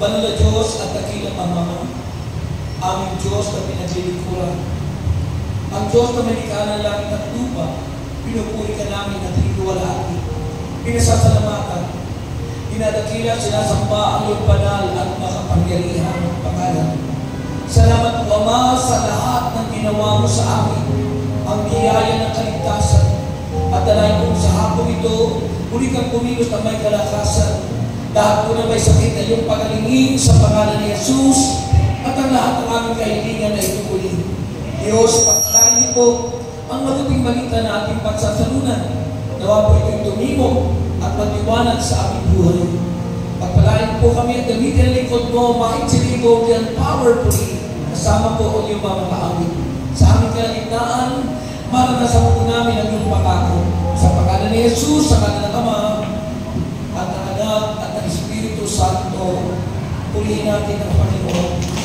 Banal na Diyos at dakilang Ama, aming Diyos na pinaglilingkuran. Ang Diyos na may likha ng langit at lupa, pinupuri ka namin at hiniwalhati. Pinasasalamatan, dinadakila, sinasamba ang iyong banal at makapangyarihan pangalan. Salamat po, Ama, sa lahat ng ginawa mo sa amin, ang biyaya ng kaligtasan. At dahil kung sa hapong ito, muli kang pumilos na may kalakasan. Lahat po na may sakit ay iyong pagalingin sa pangalan ni Jesus at ang lahat ng aming kahilingan ay itugulin. Diyos, pagkain niyo po ang mabuting balita na ating pagsasalunan. Nawa po ito'y tumimo at matiwanag sa aming buhay. Pagpalain po kami at gamitin ang likod mo, makinsiligo and powerfully. Kasama po ang iyong mga kaawit. Sa aming kalagitnaan, maranasan po namin ang iyong pangako. Sa pangalan ni Jesus, sa pangalan ng Ama, at ng Anak, at ng Espiritu Santo, pulihin natin ang Panginoon.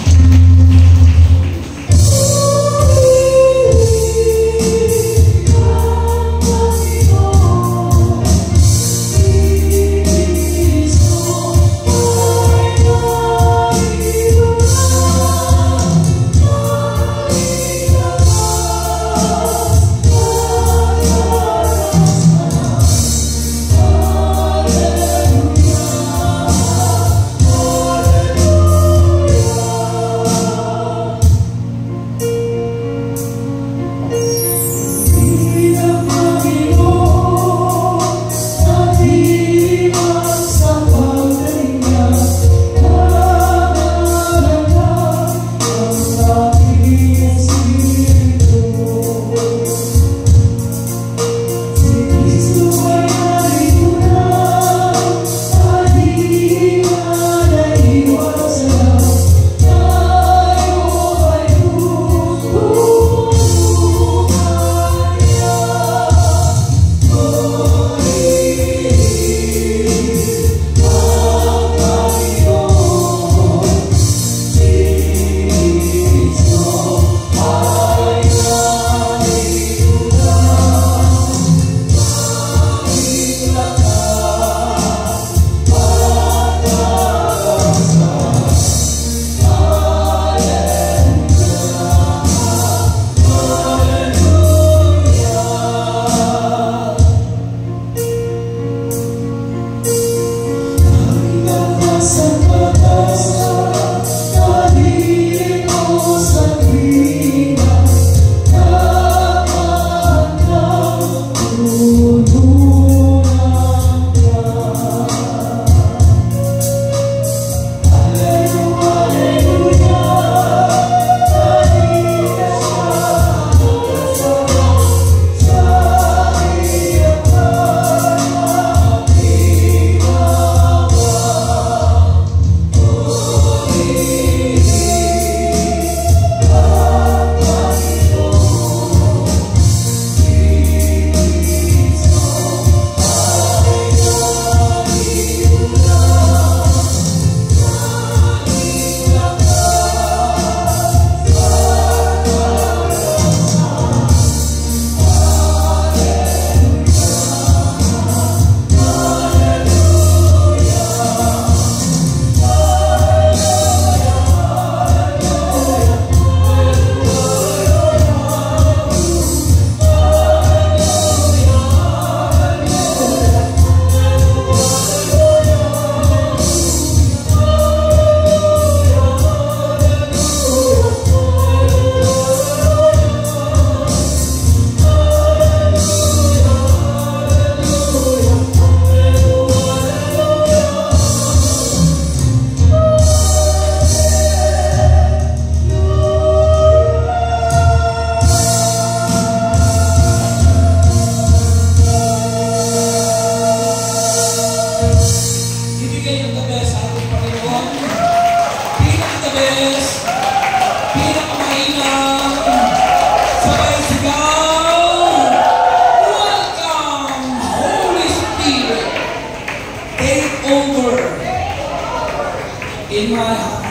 in my heart.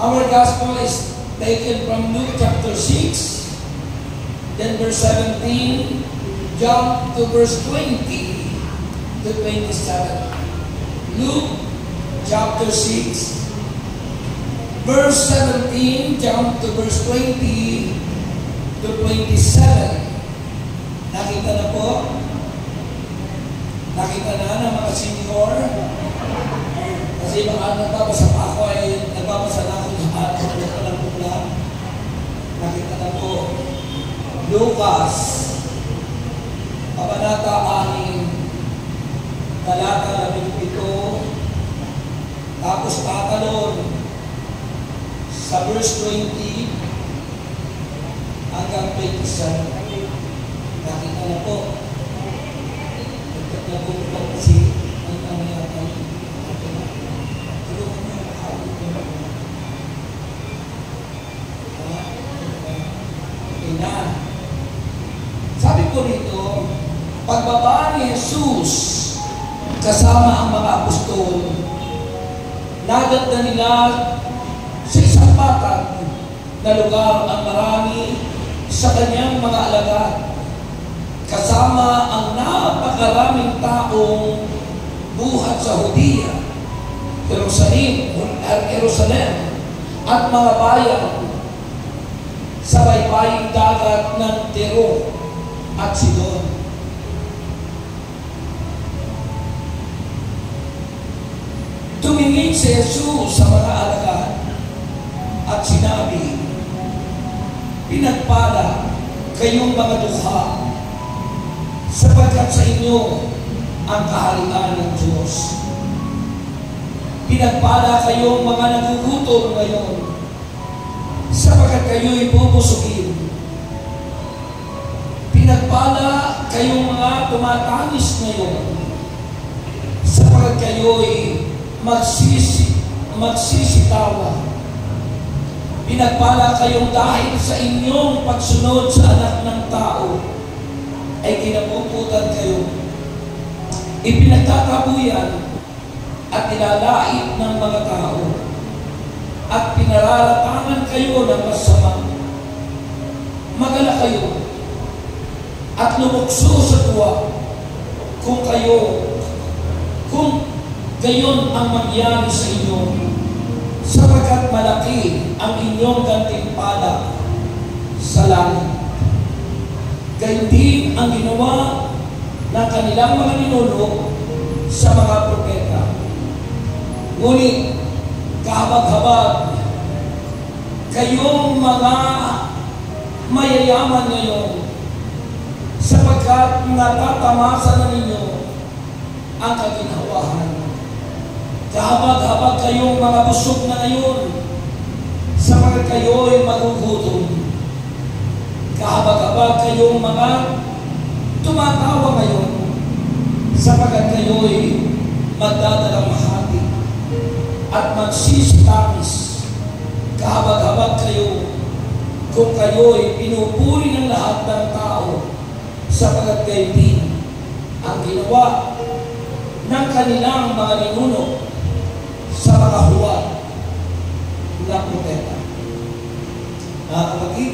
Our gospel is taken from Luke chapter 6, then verse 17, jump to verse 20 to 27. Luke chapter 6, verse 17, jump to verse 20 to 27. Nakita na po? Nakita na ng mga senior? Kasi baka nagbabasa pa ako ay nagbabasa na ako sa alam ko lang. Nakita na po. Lucas, Kabanata 6, talata 17, tapos tatalon sa verse 20 hanggang 27. Nakita na po. Nagkakalagulang kasi ang nangyayari. Tulungan niyo ang hawag ko. Okay na. Sabi ko rito, pagbaba ni Jesus kasama ang mga apostol, nadat na nila sa isang patag na lugar ang marami sa kanyang mga alagad, kasama ang napakaraming taong buhat sa Judea, Jerusalem at mga bayan sa baybaying dagat ng Tiro at Sidon. Tumingin si Jesus sa mga alagad at sinabi, pinagpala kayong mga dukha, sapagkat sa inyo ang kaharian ng Diyos. Pinagpala kayong mga nagugutom ngayon, sapagkat kayo'y bubusugin. Pinagpala kayong mga tumatangis ngayon, sapagkat kayo'y magsisitawa. Pinagpala kayong dahil sa inyong pagsunod sa anak ng tao ay kinapuputan kayo, ipinagtatabuyan at nilalait ng mga tao, at pinararatangan kayo ng masama. Magala kayo at lumukso sa tuwa kung gayon ang mangyari sa inyo, sapagkat malaki ang inyong gantimpala sa langit. Gayon din ang ginawa ng kanilang mga ninuno sa mga propeta. Ngunit kahabag-habag kayong mga mayayaman ngayon, sapagkat natatamasa na ninyo ang kaginhawahan. Kahabag-habag kayong mga busog na ngayon, sapagkat kayo'y magugutom. Kahabag-habag kayong mga tumatawa ngayon, sapagkat kayo'y magdadalamhati at magsisitamis. Kahabag-habag kayo kung kayo'y pinupuri ng lahat ng tao, sapagkat kayo din ang ginawa ng kanilang mga ninuno sa mga huwad na propeta. Mga kapatid,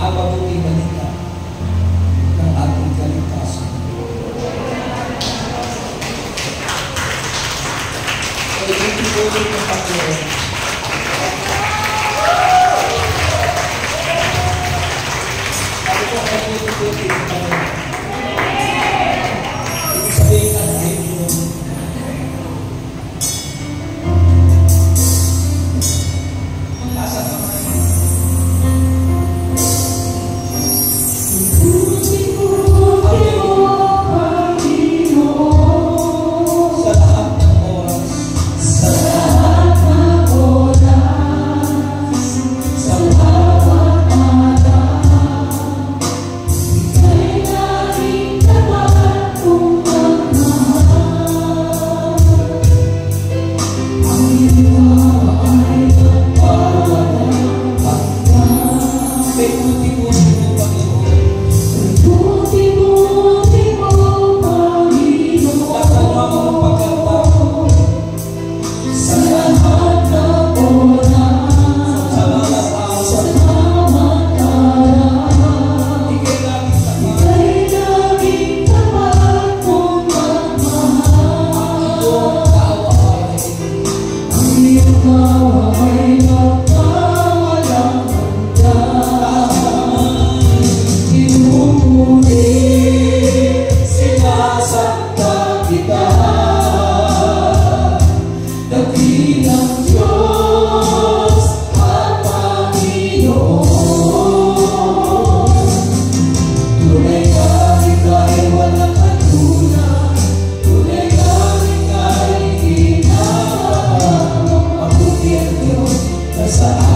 ang mabuting balita ng ating kaligtasan. Kaya itinuloy ng Panginoon. Sabi ko kaya itinuloy ng Panginoon. Ibig sabihin na dahil yun. Nasa naman.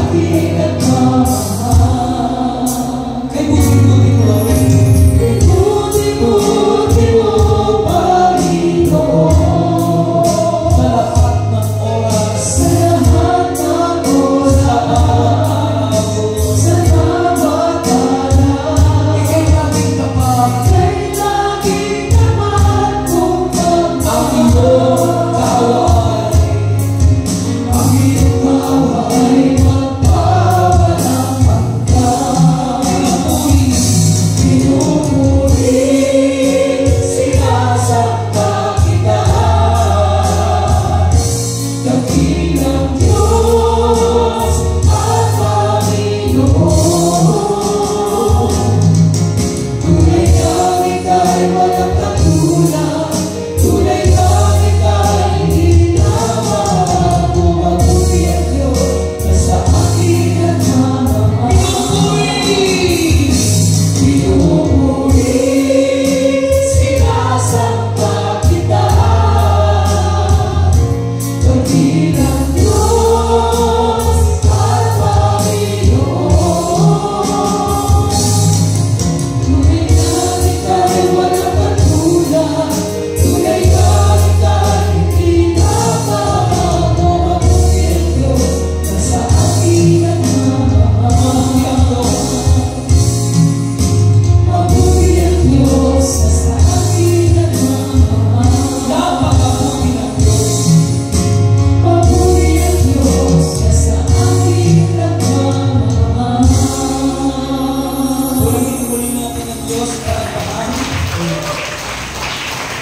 aking nagmamahal. Kay buti-buti mo, Kay buti-buti mo, Panginoon. sa lahat ng oras, Sa lahat ng oras, sa bawat araw, ika'y laging tapat. kay laging tapat kong Ang pagmamahal. iyong kaaway, Ang iyong awa ay magpapalang hanggan. Pinupuri, sinasamba kita. Dakilang Diyos at Panginoon. Tunay kang ika'y walang katulad. Tunay kang ika'y hindi nagbabago. Mabuti ang Diyos na sa akin nagmamahal. Pinupuri, sinasamba kita. Dakilang Diyos at Panginoon. Tunay kang ika'y walang katulad. Tunay kang ika'y hindi nagbabago. Mabuti ang Diyos na sa akin nagmamahal. Mabuti ang Diyos na sa akin nagmamahal. napakabuti ng Diyos. Mabuti ang Diyos na sa akin nagmamahal. Purihin muli natin ang Diyos para paan.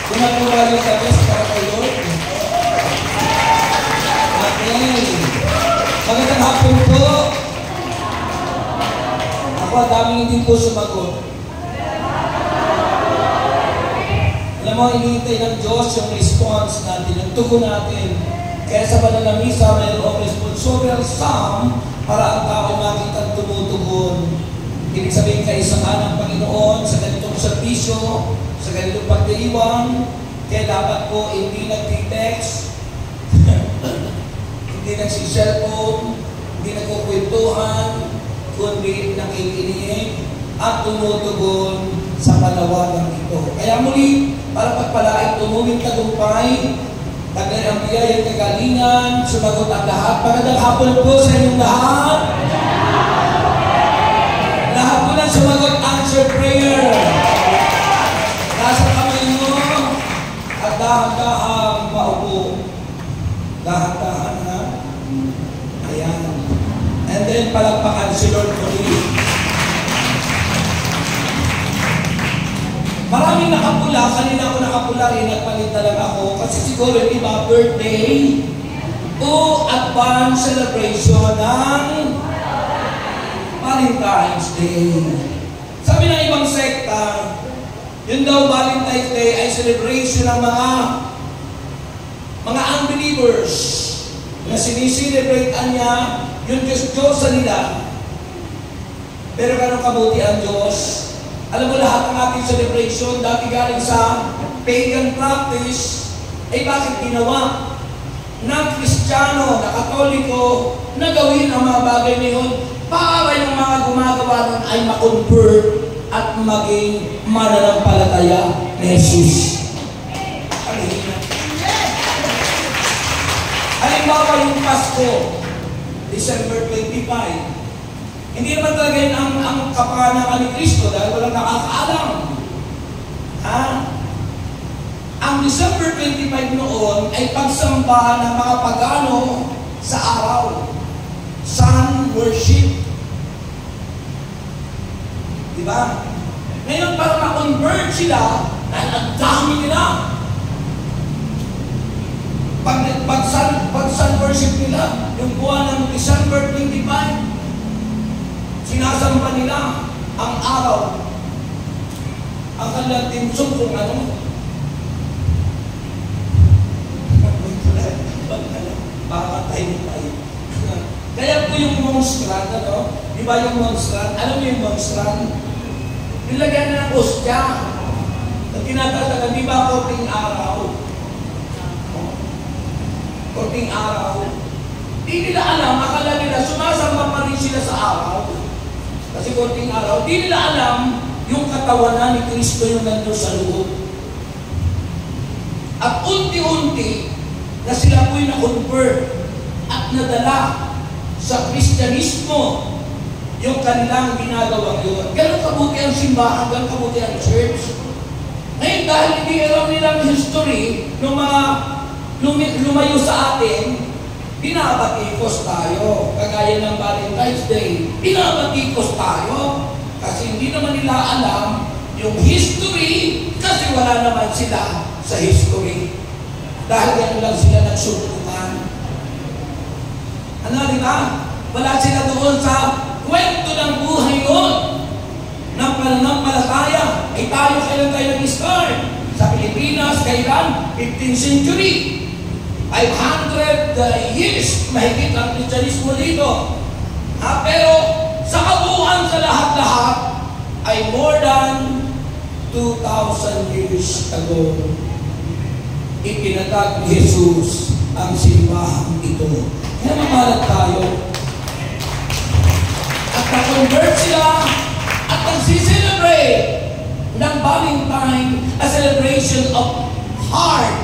Kumatuwali ka best para kay Lord. Okay. Magandang hapon po. Ako, ang daming hindi po sumagot. Alam mo, hinihintay ng Diyos yung response natin, yung tugon natin. Kaya sa banal na misa, mayroong responsorial psalm para ang tao ay makitang tumutugon. Ibig sabihin kayo sa ng Panginoon, sa ganitong servisyo, sa ganitong pagdiriwang, kaya dapat po hindi nagtitext, hindi nagsi-cellphone, hindi nagkukwentuhan, kundi nakikinig at tumutugon sa panawagan ito. Kaya muli, para pagpalain tumulong tagumpay, taglay ang biyaya at kagalingan, sumagot ang lahat. Magandang hapon po sa inyong lahat. Lahat po na sumagot answer prayer. Nasa kamay mo at dahan-dahan paupo. Dahan-dahan ha. Ayan. And then palagpakan si Lord muli. Maraming nakapula. Kanina ako nakapula rin. Nagpalit na lang ako. Kasi siguro yung iba birthday o advance celebration ng Valentine's Day. Sabi ng ibang sekta, yun daw Valentine's Day ay celebration ng mga unbelievers na siniselebratean niya yung Diyos sa nila. Pero ganun kabuti ang Diyos. Alam mo, lahat ng ating celebration dati galing sa pagan practice, ay bakit ginawa ng Kristiyano, na Katoliko, na gawin ang mga bagay na yun para yung mga gumagawa nun ay ma-convert at maging mananampalataya ni Jesus. Halimbawa yung Pasko, December 25, hindi naman talaga yun ang kapanganakan ni Kristo dahil walang nakakaalam. Ha? Ang December 25 noon ay pagsambahan ng mga pagano sa araw. Sun worship. Diba? Ngayon, para ma-convert sila, dahil ang dami nila. Pag sun worship nila, yung buwan ng December 25, sinasamba nila ang araw. Ang kanilang tinsong kung ano. Pakatay mo tayo. Kaya po yung monstrand, ano? Di ba yung monstrand? Alam mo yung monstrand? Nilagyan na ng ostya. At tinatatagan, di ba konting araw? Konting araw. Di nila alam, akala nila sumasamba pa rin sila sa araw. Kasi konting araw, di nila alam yung katawanan ni Kristo yung nandun sa loob. At unti-unti na sila po'y na-convert at nadala sa Kristyanismo yung kanilang ginagawa yun. Ganun kabuti ang simbahan, ganun kabuti ang church. Ngayon, dahil hindi alam nilang history ng mga lumayo sa atin, binabatikos tayo. Kagaya ng Valentine's Day, binabatikos tayo. Kasi hindi naman nila alam yung history kasi wala naman sila sa history. Dahil gano'n lang sila nagsubukan. Ano, di ba? Wala sila doon sa kwento ng buhay noon ng pananampalataya. Ay tayo kailan tayo nag-start? Sa Pilipinas, kailan? 15th century. 500 years mahigit ang Kristyanismo dito. Pero sa kabuuan sa lahat-lahat ay more than 2,000 years ago ipinatag ni Jesus ang simbahan ito. Kaya mamalat tayo. At na-convert sila at nagsiselebrate ng Valentine, a celebration of heart,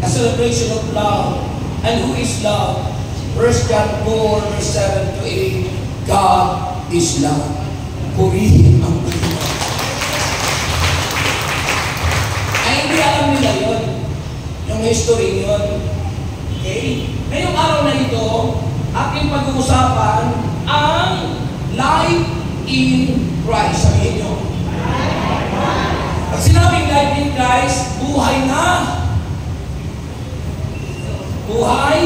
a celebration of love. And who is love? 1 John 4, verse 7 to 8, God is love. Purihin ang Panginoon. Ay, hindi alam nila yun. Yung history yun. Okay? Ngayong araw na ito, ating pag-uusapan ang life in Christ. Sabihin nyo. Pag sinabing life in Christ, buhay na. Buhay.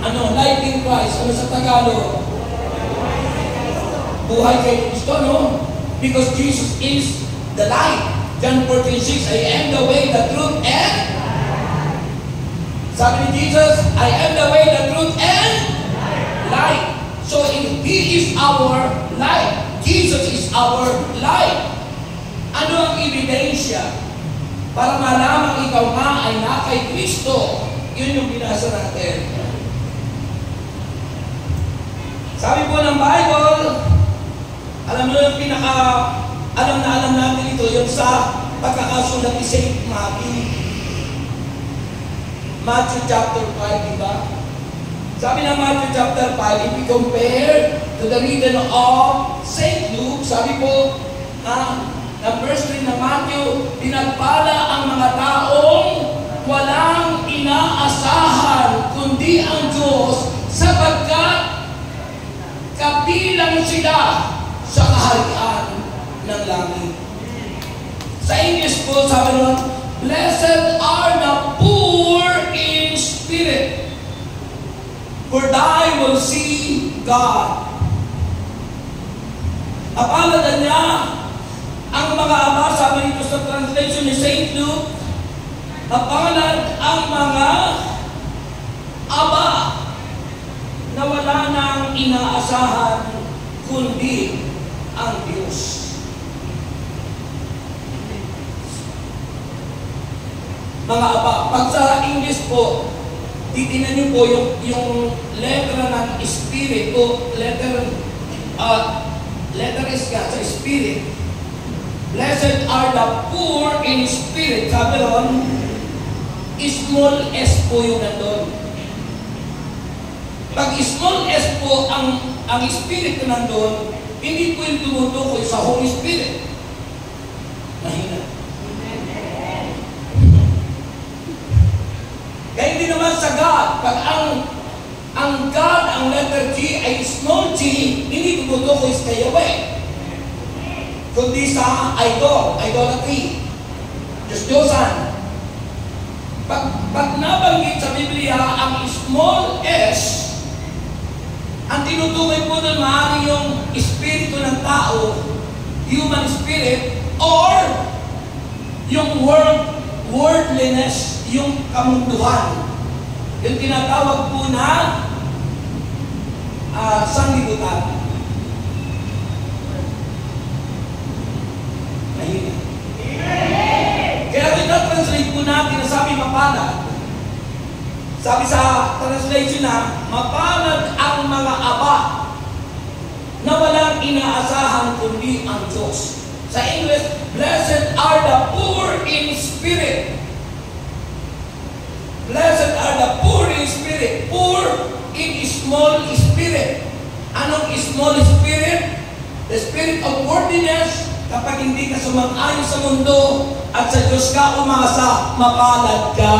Ano? Life in Christ. Ano sa Tagalog? Buhay kay Kristo, no? Because Jesus is the light. John 14:6, I am the way, the truth, and sabi ni Jesus, I am the way, the truth, and light. So if He is our light, Jesus is our light. Ano ang ebidensya para malamang ikaw nga ay na kay Kristo? Yun yung binasa natin. Sabi po ng Bible, alam mo yung alam natin ito, yung sa pagkakasulat ni St. Matthew chapter 5, diba? Sabi ng Matthew chapter 5, if we compare to the reading of St. Luke, sabi po, ng verse 3 ng Matthew, pinagpala ang mga taong walang inaasahan, kundi ang Diyos, sapagkat kabilang sila sa kaharian ng langit. Sa English po, sabi nun, blessed are the poor in spirit, for they will see God. Apalad niya ang mga ama, sabi nito sa translation ni St. Luke, apalad ang mga ama na wala nang inaasahan kundi ang Diyos. Mga apa, pag sa English po, titingnan niyo po yung letra ng Spirit o letter S ka sa Spirit. Blessed are the poor in spirit. Sabi ron, small s po yung nandun. Pag small s po ang Spirit na nandun, hindi po yung tumutukoy sa Holy Spirit. Mahina. Kaya hindi naman sa God. Pag ang God, ang letter G ay small g, hindi tumutukoy sa Yahweh. Kundi sa idolatry. Diyos-Diyosan. Pag nabanggit sa Biblia ang small s, ang tinutukoy po doon maaaring yung espiritu ng tao, human spirit, or yung worldliness, yung kamunduhan. Yung tinatawag po na sanglibutan. Kaya kita translate po natin na sabi mapalad. Sabi sa translation na, mapalad ang mga aba na walang inaasahan kundi ang Diyos. Sa English, blessed are the poor in spirit. Blessed are the poor in spirit. Poor in small spirit. Anong small spirit? The spirit of worldliness. Kapag hindi ka sumang-ayon sa mundo at sa Diyos ka umasa, mapalad ka.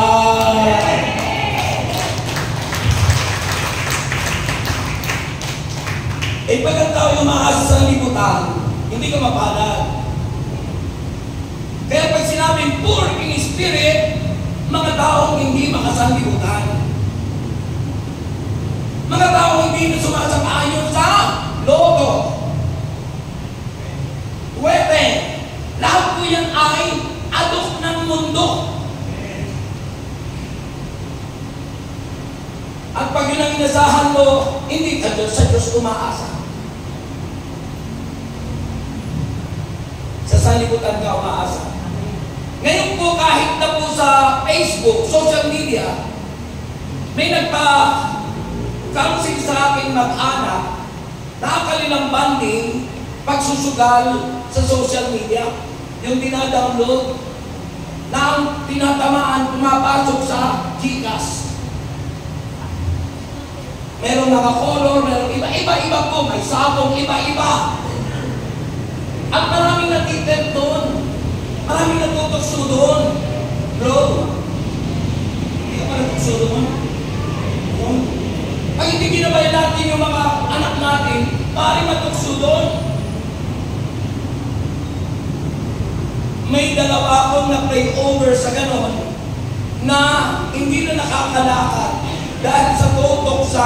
Eh, pag ang tao yung umaasa sa libutan, hindi ka mapalad. Kaya pag sinabing poor in spirit, mga taong hindi makasanlibutan. Mga taong hindi na sumasang-ayon sa logo. Weapon. Lahat po yan ay adok ng mundo. At pag yun ang inasahan mo, hindi ka sa Diyos umaasa. Sa sanlibutan ka umaasa. Ngayon po, kahit na po sa Facebook, social media, may nagpa-counsel sa akin mag-anak, nakakalilang banding, pagsusugal sa social media, yung dinadownload, na ang tinatamaan, pumapasok sa Gcash. Merong mga color, merong iba-iba po, may sabong, iba-iba. At maraming natitempt doon. Maraming natutokso doon. Bro, hindi ka pa natutokso doon. Pag hindi ginabayan natin yung mga anak natin, maaaring matokso doon. May dalawa akong na-play over sa ganon na hindi na nakakalakad dahil sa tutok sa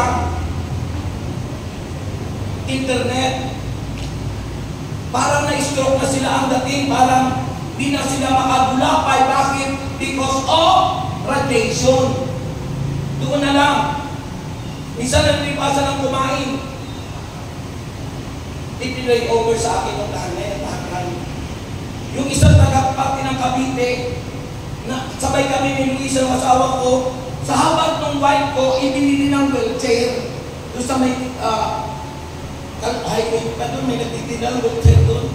internet. Parang na-stroke na sila ang dating, parang di na sila makabulapay. Bakit? Because of radiation. Doon na lang. Minsan nalipasan ng kumain. Ipinlay over sa akin ng tahan na yan. Yung isang tagapati ng Cavite, na sabay kami ni Luisa ng asawa ko, sa habag ng wife ko, ibinili ng wheelchair. Doon sa may highway pa doon, may nagtitinang wheelchair doon.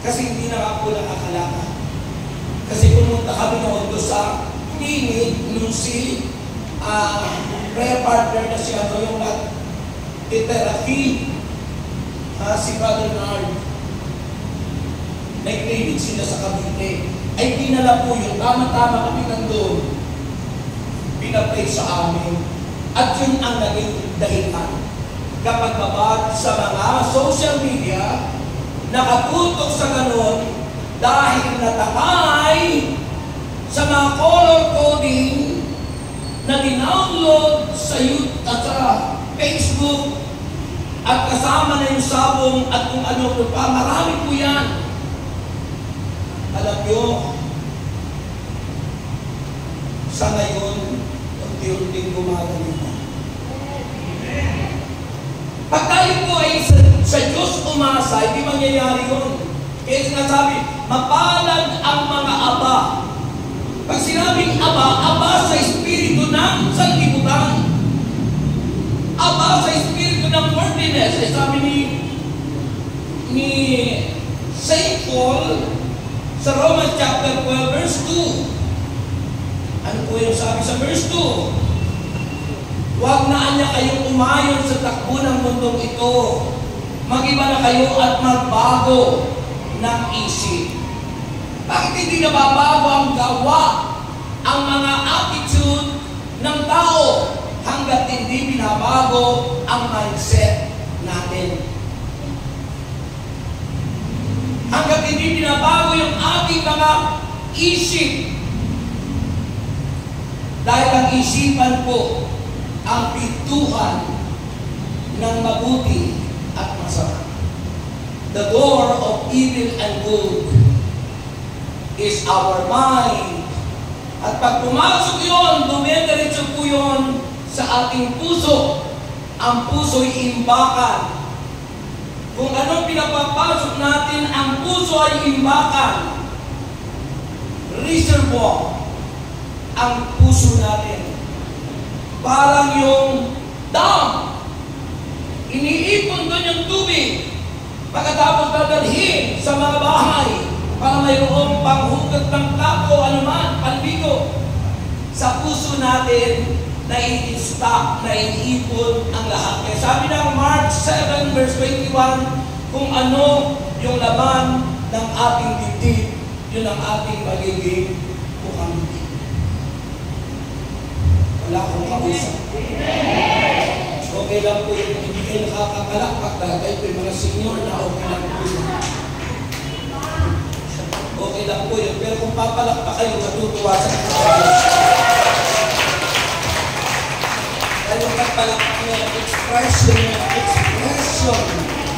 Kasi hindi na ako nakakalaka. Kasi pumunta kami noon doon sa clinic nung si prayer partner na siya yung nag-therapy, si Brother Nard. May clinic sila sa Cavite. Ay dinala po yun. Tama-tama kami nandun. Pinapray sa amin. At yun ang naging dahilan. Kapag babad sa mga social media, nakatutok sa ganon dahil natakay sa mga color coding na dinownload sa YouTube at sa Facebook at kasama na yung sabong at kung ano pa. Marami po yan. Alam nyo, sa ngayon, unti-unting gumagaling na. Pag tayo po ay sa Diyos umasa, hindi mangyayari yun. Kaya sinasabi, mapalad ang mga aba. Pag sinabing aba sa espiritu ng sanlibutan. Aba sa espiritu ng worldliness. Ay sabi ni St. Paul, sa Romans chapter 12, verse 2. Ano po yung sabi sa verse 2? Huwag na niya kayong umayon sa takbo ng mundong ito. Mag-iba na kayo at magbago ng isip. Bakit hindi nababago ang gawa, ang mga attitude ng tao hanggat hindi binabago ang mindset natin? Hanggat hindi binabago yung ating mga isip. Dahil ang isipan po ang pintuan ng mabuti at masama. The door of evil and good is our mind. At pag pumasok yun, dumidiretso po yun sa ating puso. Ang puso'y imbakan. Kung anong pinapapasok natin, ang puso ay imbakan. Reservoir. ang puso natin. Parang yung dam. Iniipon doon yung tubig. Pagkatapos dadalhin sa mga bahay para mayroong panghugot ng tapo, anuman, panbigo. Sa puso natin, nai-stock, naiipon ang lahat. Kaya sabi ng Mark 7 verse 21, kung ano yung laman ng ating dibdib, yun ang ating magiging bukamdib. Wala akong kausap. Okay lang po yung hindi kayo nakakakalakpak dahil kayo yung mga senior na okay lang po yun. Okay lang po yun. Pero kung papalakpak kayo, matutuwa sa kanya. Dahil yung pagpalakpak niya, expression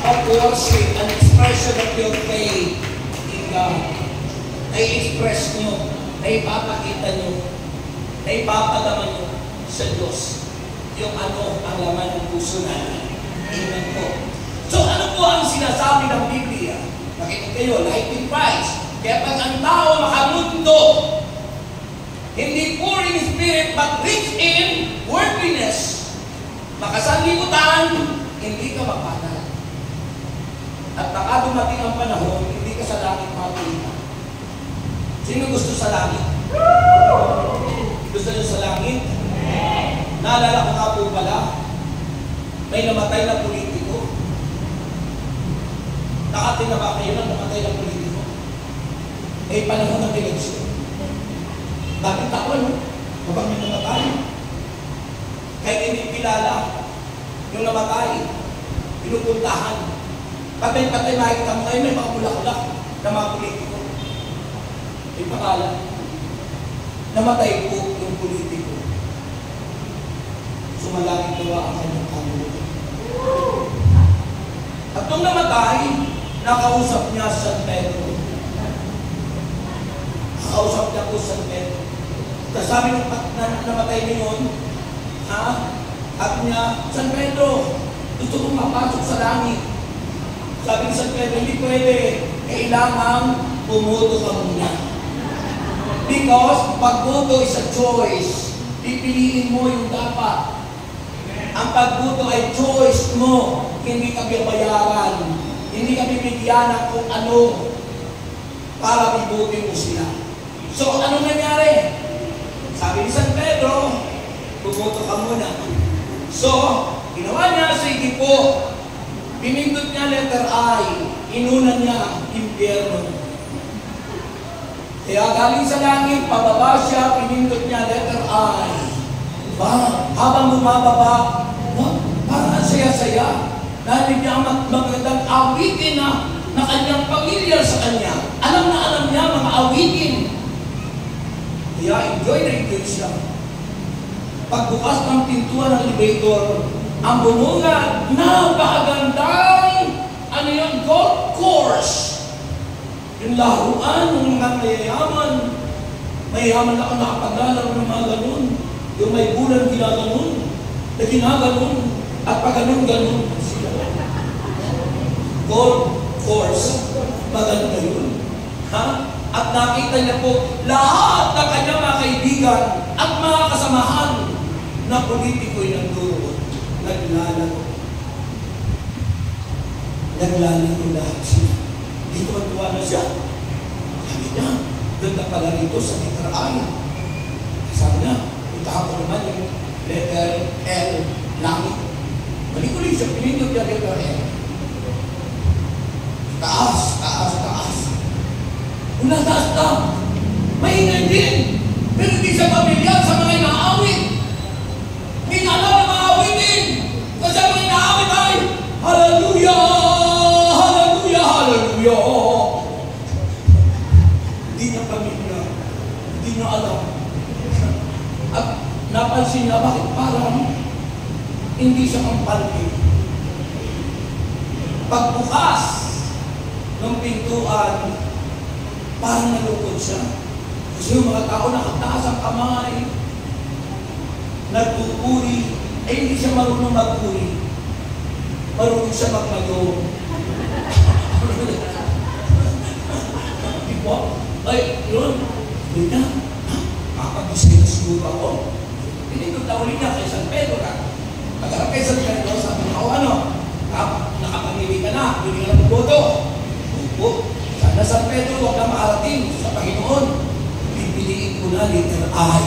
of worship, an expression of your faith in God. Nai-express nyo, naipapakita nyo, naipapadaman nyo sa Diyos yung ano ang laman ng puso natin. Amen po. So ano po ang sinasabi ng Biblia? Nakita kayo, life in Christ. Kaya pag ang tao makamundo, hindi poor in spirit but rich in worldliness, makasanlibutan, hindi ka mapanal. At baka dumating ang panahon, hindi ka sa langit mapulita. Sino gusto sa langit? Gusto nyo sa langit? Naalala ko nga po pala, may namatay na politiko. Nakating na ba kayo ng namatay na politiko? May panahon ng eleksyon. Bakit ako, no? Habang may namatay. Kahit hindi kilala yung namatay, pinupuntahan. Patay-patay makikita mo kayo, may mga bulak-bulak na mga politiko. May pangalan. Namatay po yung politiko. Sumalangit gawa ang kanyang kamulutan. At nung namatay, nakausap niya San Pedro. Nakausap niya po San Pedro. Tapos sabi nung namatay niya yun, at niya, San Pedro, gusto kong mapasok sa langit. Sabi ni San Pedro, hindi pwede. Kailangan bumuto ka muna. Because pagbuto is a choice. Pipiliin mo yung dapat. Ang pagbuto ay choice mo. Hindi ka bayaran. Hindi ka bibigyan ng kung ano para bibutin mo sila. So, ano nangyari? Sabi ni San Pedro, bumuto ka muna. So, ginawa niya, sige po. Pinindot niya letter I. Inunan niya impyerno. Kaya galing sa langit, pababa siya, pinindot niya letter I. Habang bumababa, parang saya-saya. Dahil niya ang magandang awitin na kanyang pamilyar sa kanya. Alam na alam niya mga awitin. Kaya enjoy na enjoy siya. Pagbukas ng pintuan ng elevator, ang bumungad, napakagandang golf course. Yung laruan ng mga mayayaman. Mayayaman na ako nakapaglalaro ng mga ganun. Yung may bulan ginaganon, na ginaganon, at pag ganun-ganon sila. Golf course, maganda yun. At nakita niya po lahat ng kanyang mga kaibigan at mga kasamahan na politiko'y nanduro. Naglalaro. Naglalaro lahat sila. Dito matuwa na siya. Sabi niya, ganda pala rito sa letter I. Sabi niya, puntahan ko naman yung letter L, langit. Mali-uli siya, pinindot niya letter L. Taas, taas, taas. Kung nataas na, maingay din. Pero hindi siya pamilyar sa mga inaawit. Hindi nga alam na maawitin. Kasi ang mga inaawit ay, Hallelujah! Hallelujah! Hallelujah! Hindi niya pamilyar. Hindi niya alam. At napansin niya, bakit parang hindi siya kampante. Pagbukas ng pintuan, parang nalukod siya. Kasi yung mga tao nakataas ang kamay, nagpupuri, eh hindi siya marunong magpuri. Marunong siya magmayo. Diba? Ay, yun. Hindi na. makapag-design na siguro ako. Pinindot na uli niya kay San Pedro na. Pagkarap kay San Pedro, sabi niya, nakapamili ka na, hindi ka na magboto. Opo, sana San Pedro, huwag na makarating sa Panginoon. Pipiliin ko na letter I.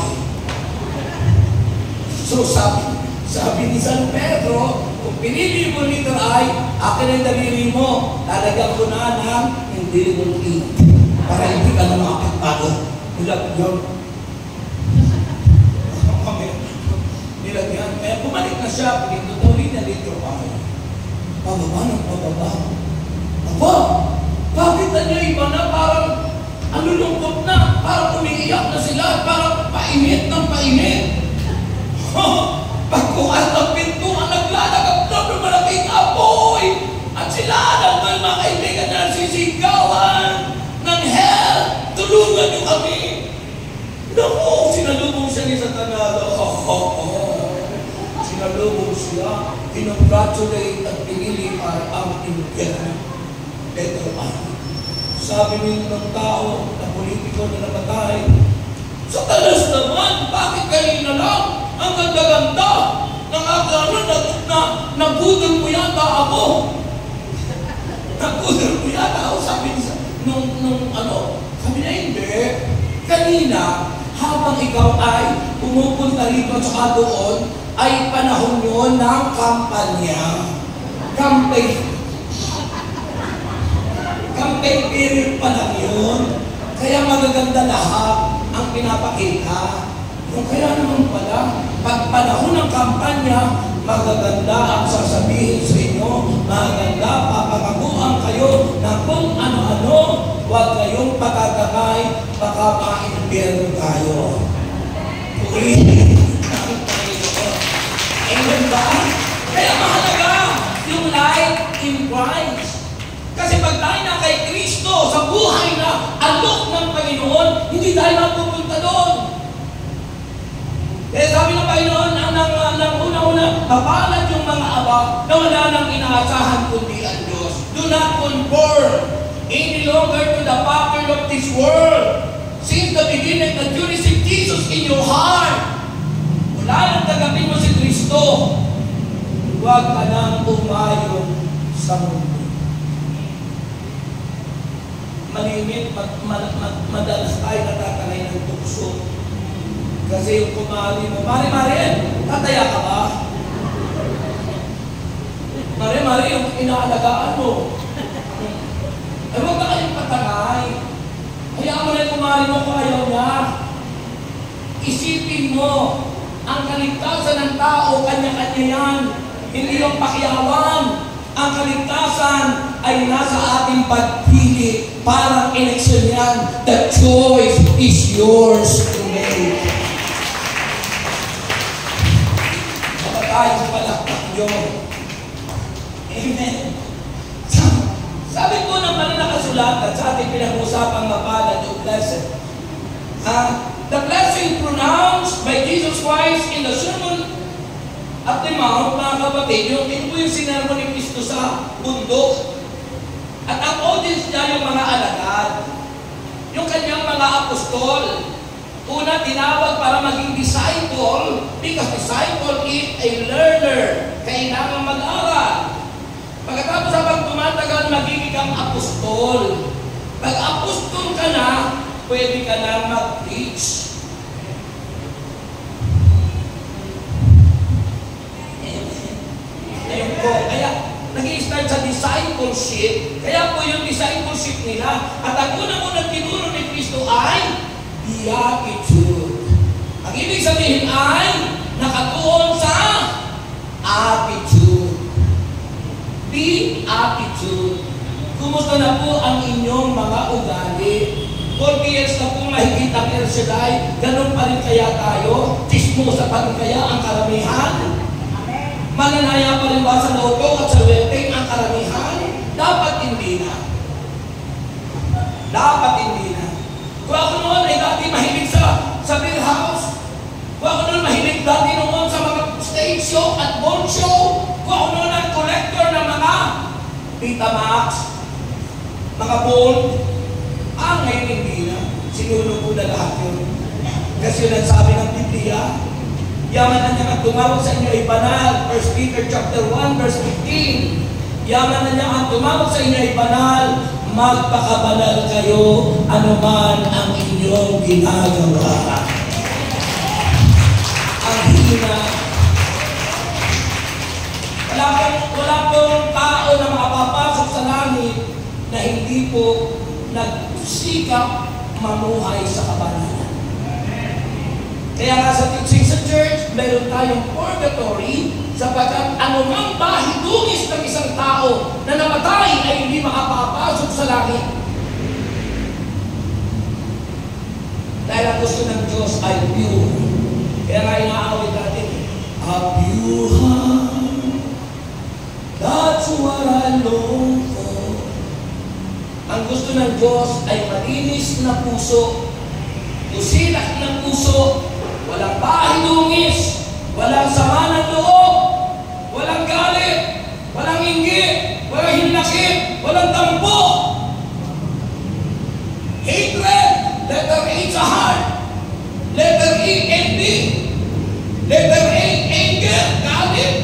So sabi ni San Pedro, kung pinili mo letter I, akin ang daliri mo, lalagyan ko na ng indelible ink para hindi ka na makapagbago. Nilagyan. Kaya bumalik na siya, pinindot na ulit na letter I. Pababa ng pababa. Aba, bakit na niya iba na parang lungkot na, parang umiiyak na sila, parang painit ng painit. Pagkukas ng pintuan, naglalagap na ng malaking apoy. At sila ng mga kaibigan na sisigawan ng hell. Tulungan niyo kami. Naku, sinalubong siya ni Satanas. Sinalubong siya, kinongratulate at pinili para ang impyerno. Ito ang sabi ng tao na politiko na namatay, Satanas naman, bakit kanina lang? Ang ganda-ganda ng nagudol mo yata ako. Nagudol mo yata ako, sabi niya, sabi niya, hindi. Kanina, habang ikaw ay pumupunta rito at saka doon, ay panahon yun ng kampanya. Campaign period pa lang yun. Kaya magaganda lahat ang pinapakita. Kaya naman pala, pag panahon ng kampanya, magaganda ang sasabihin sa inyo, magaganda, papakabuhan kayo na kung ano-ano, huwag kayong patatakay, baka ma-impyerno tayo. Purihin ang Panginoon. Amen ba? Kaya mahalaga yung life in Christ. Kasi pag tayo na kay Kristo sa buhay na alok ng Panginoon, hindi tayo mapupunta doon. Kaya sabi ng Panginoon, ang una-una, mapalad yung mga aba na wala nang inaasahan kundi ang Diyos. Do not conform any longer to the pattern of this world. Since the beginning that you receive Jesus in your heart, wala nang tagapin mo si Kristo. Huwag ka nang umayon sa mundo. Malimit, madalas tayo natatanay ng tukso. Kasi yung kumari mo, Mari, tataya ka ba? Mari, yung inaalagaan mo. Ay, huwag ka kayong patangay. Hayaan mo na yung kumari mo kung ayaw niya. Isipin mo, ang kaligtasan ng tao, kanya-kanya yan. Hindi yung pakiyawan. Ang kaligtasan ay nasa ating pagpili. Parang eleksyon yan. The choice is yours to make. Tayo palakpak yun. Amen. Sabi po ng mga nakasulatan sa ating pinag-usapang mapalad o blessed. The blessing pronounced by Jesus Christ in the Sermon at the Mount, mga kapatid, ito po yung sinermon ni Kristo sa bundok. At ang audience niya yung mga alagad, yung kanyang mga apostol. Una, tinawag para maging disciple because disciple is a learner. Kailangan mag-aral. Pagkatapos habang tumatagal, magiging kang apostol. Pag apostol ka na, pwede ka na mag-preach. Ayun po. Kaya, nag-i-start sa discipleship. Kaya po yung discipleship nila. At ang unang-unang tinuro ni Kristo ay beatitude. Ang ibig sabihin ay nakatuon sa attitude. Beatitude. Kumusta na po ang inyong mga ugali? 40 years na po mahigit ang Erselay, ganun pa rin kaya tayo? Tismosa pa rin kaya ang karamihan? Mananaya pa rin ba sa loto at sa wedding ang karamihan? Dapat hindi na. Dapat hindi na. Kung ako noon ay dati mahilig sa beer house, kung ako noon mahilig dati noon sa mga stage show at ball show, kung ako noon ang collector ng mga Betamax, mga ball, ngayon hindi na. Sinulo ko na lahat yun. Kasi yun ang sabi ng Biblia. Yaman na niya ang tumawag sa inyo ay banal. 1 Peter chapter 1 verse 15. Yaman na niya ang tumawag sa inyo ay banal. Magpakabanal kayo anuman ang inyong ginagawa. Ang hina. Wala pong tao na makapapasok sa langit na hindi po nagsikap mamuhay sa kabanalan. Kaya nga sa teaching sa church, mayroon tayong purgatory sapagkat anumang bahidungis ng isang tao na namatay ay hindi makapapasok sa langit. Dahil ang gusto ng Diyos ay pure. Kaya nga inaawit natin, a pure heart, that's what I long for. Ang gusto ng Diyos ay malinis na puso, usilak ng puso, walang bahidungis, walang sama ng loob, walang galit, walang inggit, walang hinakit, walang tampo. Hatred, letter H sa heart, letter E, envy, letter A, anger, galit,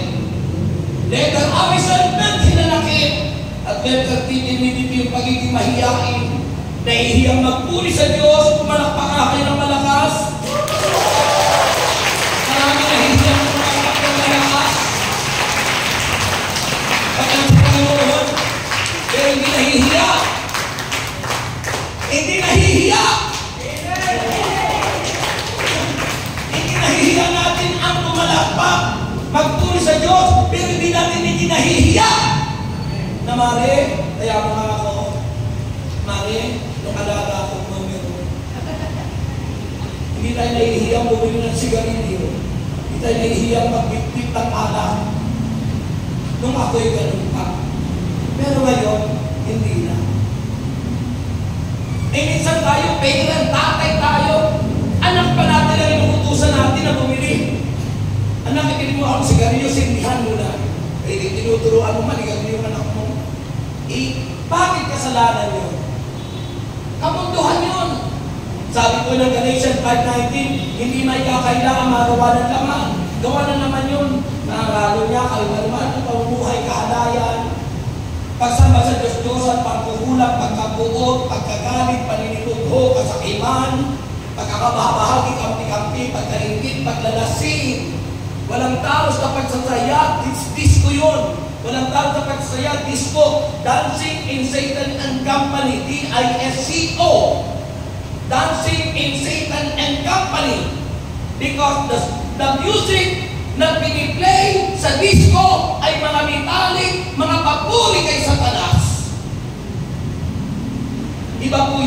letter A, resentment, hinanakit, at letter T, timidity, yung pagiging mahiyain, nahihiyang magpuri sa Diyos, pumalakpak ka kayo ng malakas. Marami nahihiyang pumalakpak ng malakas. Pagkat sa Panginoon, pero hindi nahihiya. Hindi nahihiya. Hindi nahihiya natin ang pumalakpak, magpuri sa Diyos, pero hindi natin hindi nahihiya. Na Mare, kaya mga ako, Mare, nung alaga akong numero, hindi tayo nahihiyang bumili ng sigarilyo, hindi tayo nahihiyang magbitbit ng alak. Nung ako'y ganun pa. Pero ngayon, hindi na. Eh, minsan tayo, parent, tatay tayo, anak pa natin ang inuutusan natin na bumili. Anak, ibili mo akong sigarilyo, sindihan mo na. Eh, tinuturuan mo, maligarilyo yung anak mo. Eh, bakit kasalanan yun? Kamunduhan yun. Sabi ko ng Galatians 5:19, hindi may kakailangan magawa ng laman. Gawa na naman yun. Nangalo niya, kalmalman, pamumuhay, kahalayan, pagsama sa Diyos-Diyosan, pagkukulang, pagkabuot, pagkagalit, paninitugho, kasakiman, pagkakabahagi, kampi-kampi, pagkaingit, paglalasing. Walang talos na pagsasaya, disco yun. Walang talos na pagsasaya, disco. Dancing in Satan and Company, D-I-S-C-O. Dancing in Satan and Company. Because the music na piniplay sa disco ay mga metallic, mga papuri kay Satanas. Iba po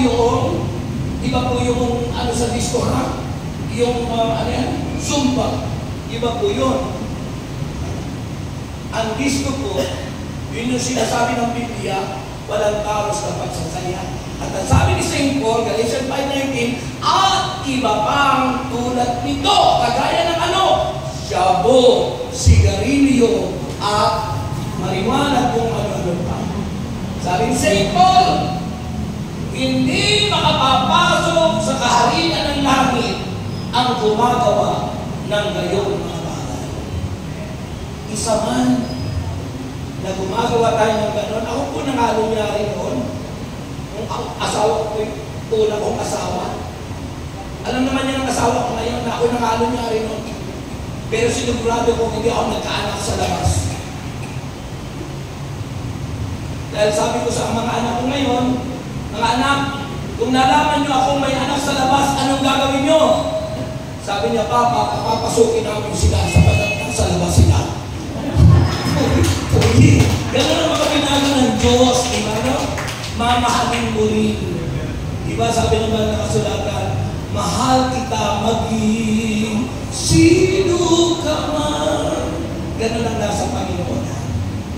yung ano sa disco, ha? Yung ano yan? Zumba. Iba po yun. Ang disco po, yun yung sinasabi ng Biblia, walang taros na pagsasaya. At ang sabi ni St. Paul, Galatians 5:19, at iba pang tulad nito, kagaya ng ano? Shabu, sigarilyo, at marijuana kung ano-ano pa. Sabi ni St. Paul, hindi makapapasok sa kaharian ng langit ang gumagawa ng gayong mga bagay. Isa man na gumagawa tayo ng gano'n, ako po nangalungyari noon. Ang asawa ko yung una kong asawa. Alam naman niya ng asawa ko ngayon na ako nangalungyari noon. Pero sinigurado ko hindi ako nagkaanak sa labas. Dahil sabi ko sa mga anak ko ngayon, mga anak, kung nalaman niyo akong may anak sa labas, anong gagawin niyo? Sabi niya, Papa, papasukin namin sila sapagkat nasa labas sila. Uy, gano'n ang mga pinago ng Diyos, diba, no? Mamahalin mo rin. Diba, sabi naman nakasulatan, mahal kita maging sino ka man. Gano'n ang nasa Panginoon.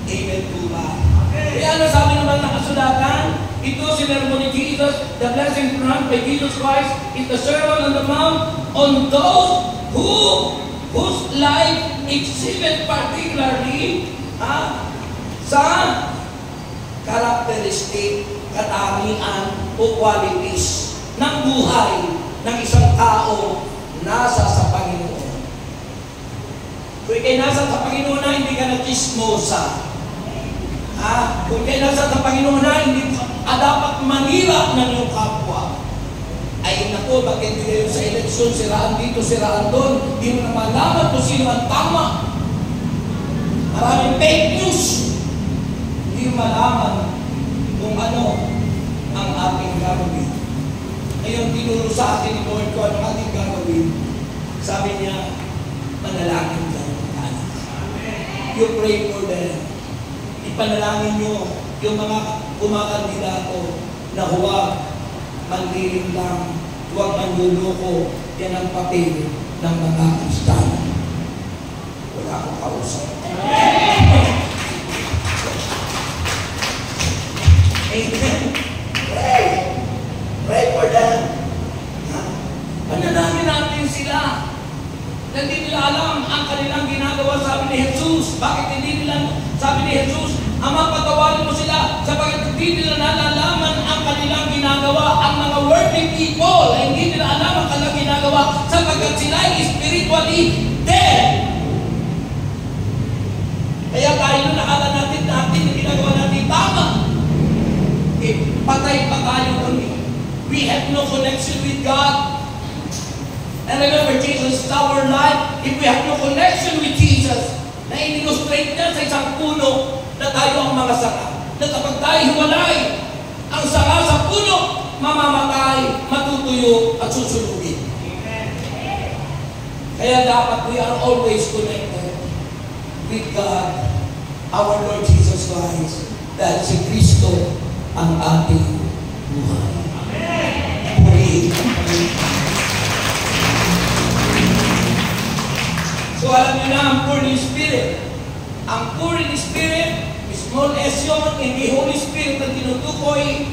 Amen po ba? Kaya ano sabi naman nakasulatan? Ito si Sermon ni Jesus, the blessing granted by Jesus Christ is the Sermon on the Mount on those whose life exhibit particularly sa characteristic, katangian o qualities ng buhay ng isang tao nasa sa Panginoon. Kung ikay nasa sa Panginoon na, hindi ka na chismosa. Kung ikay nasa sa Panginoon na, hindi ka dapat manira ng iyong kapwa. Ay naku, bakit hindi kayo sa eleksyon, siraan dito, siraan doon, hindi mo na malaman kung sino ang tama. Maraming fake news. Hindi mo malaman kung ano ang ating gagawin. Ngayon, tinuro sa akin ni Lord ko ang ating gagawin. Sabi niya, manalangin ka ng mga anak. You pray for them. Ipanalangin niyo yung mga kumakandidato na huwag manliling lang, huwag manluloko. Yan ang papel ng mga Kristiyano. Wala akong kausap. Amen. Pray. Pray for them. Panalangin natin sila. Hindi nila alam ang kanilang ginagawa, sabi ni Jesus. Bakit hindi nila, sabi ni Jesus, Ama, patawarin mo sila sapagkat hindi nila nalalaman ang kanilang ginagawa. Ang mga worldly people ay hindi nila alam ang kanilang ginagawa sapagkat sila ay spiritually dead. Kaya tayo nakala natin yung ginagawa natin tama. Patay pa tayo kami. We have no connection with God. And remember, Jesus is our life. If we have no connection with Jesus, na in-illustrate niya sa isang puno na tayo ang mga sanga. Na kapag tayo hiwalay, ang sanga sa puno, mamamatay, matutuyo, at susunugin. Kaya dapat we are always connected with God, our Lord Jesus Christ, dahil si Kristo ang ating buhay. Purihin. So alam niyo na ang poor in spirit. Ang poor in spirit, small s yun, hindi Holy Spirit ang tinutukoy.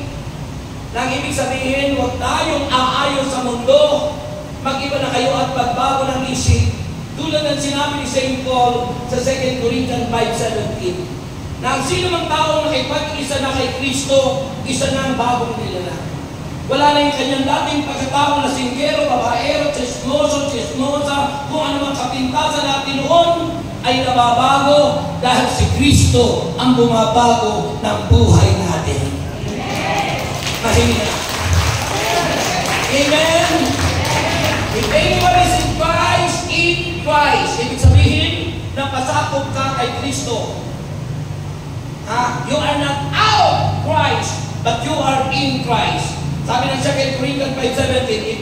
Nang ibig sabihin, huwag tayong aayon sa mundo. Mag-iba na kayo at magbago ng isip. Tulad ng sinabi ni St. Paul sa 2 Corinthians 5:17. Na ang sino mang taong nakipag-isa na kay Kristo, isa na ang bagong nilalang. Wala na yung kanyang dating pagkatao na singgero, babaero, chismoso, chismosa, kung ano mang kapintasan natin noon, ay nababago dahil si Kristo ang bumabago ng buhay natin. Mahinga. Amen? If anyone is in Christ, ibig sabihin, napasakop ka kay Kristo. You are not out of Christ, but you are in Christ. Sabi ng 2 Corinthians 5:17,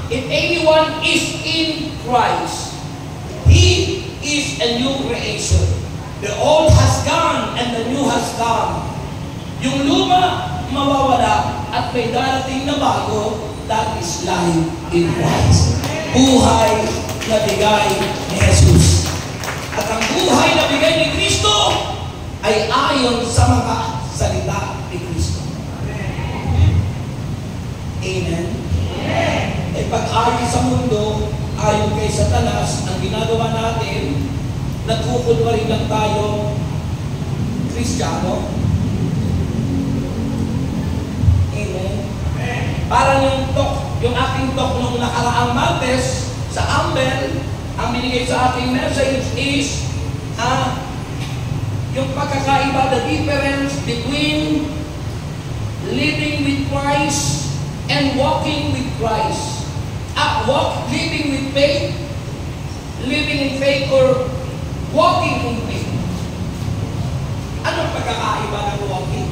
if anyone is in Christ, he is a new creation. The old has gone and the new has come. Yung luma, mawawala at may darating na bago, that is life in Christ. Buhay na bigay ni Jesus. At ang buhay na bigay ni Kristo ay ayon sa mga salita ni Kristo. Amen? Ay pag-ayon sa mundo, ayon kay Satanas, ang ginagawa natin, nagkukunwari lang tayo Kristiyano. Amen? Parang yung ating talk nung nakaraang Martes sa Ambel, ang binigay sa ating message is yung pagkakaiba, the difference between living with Christ and walking with Christ. Living with faith, living in faith, or walking in faith. Anong pagkakaiba ng walking?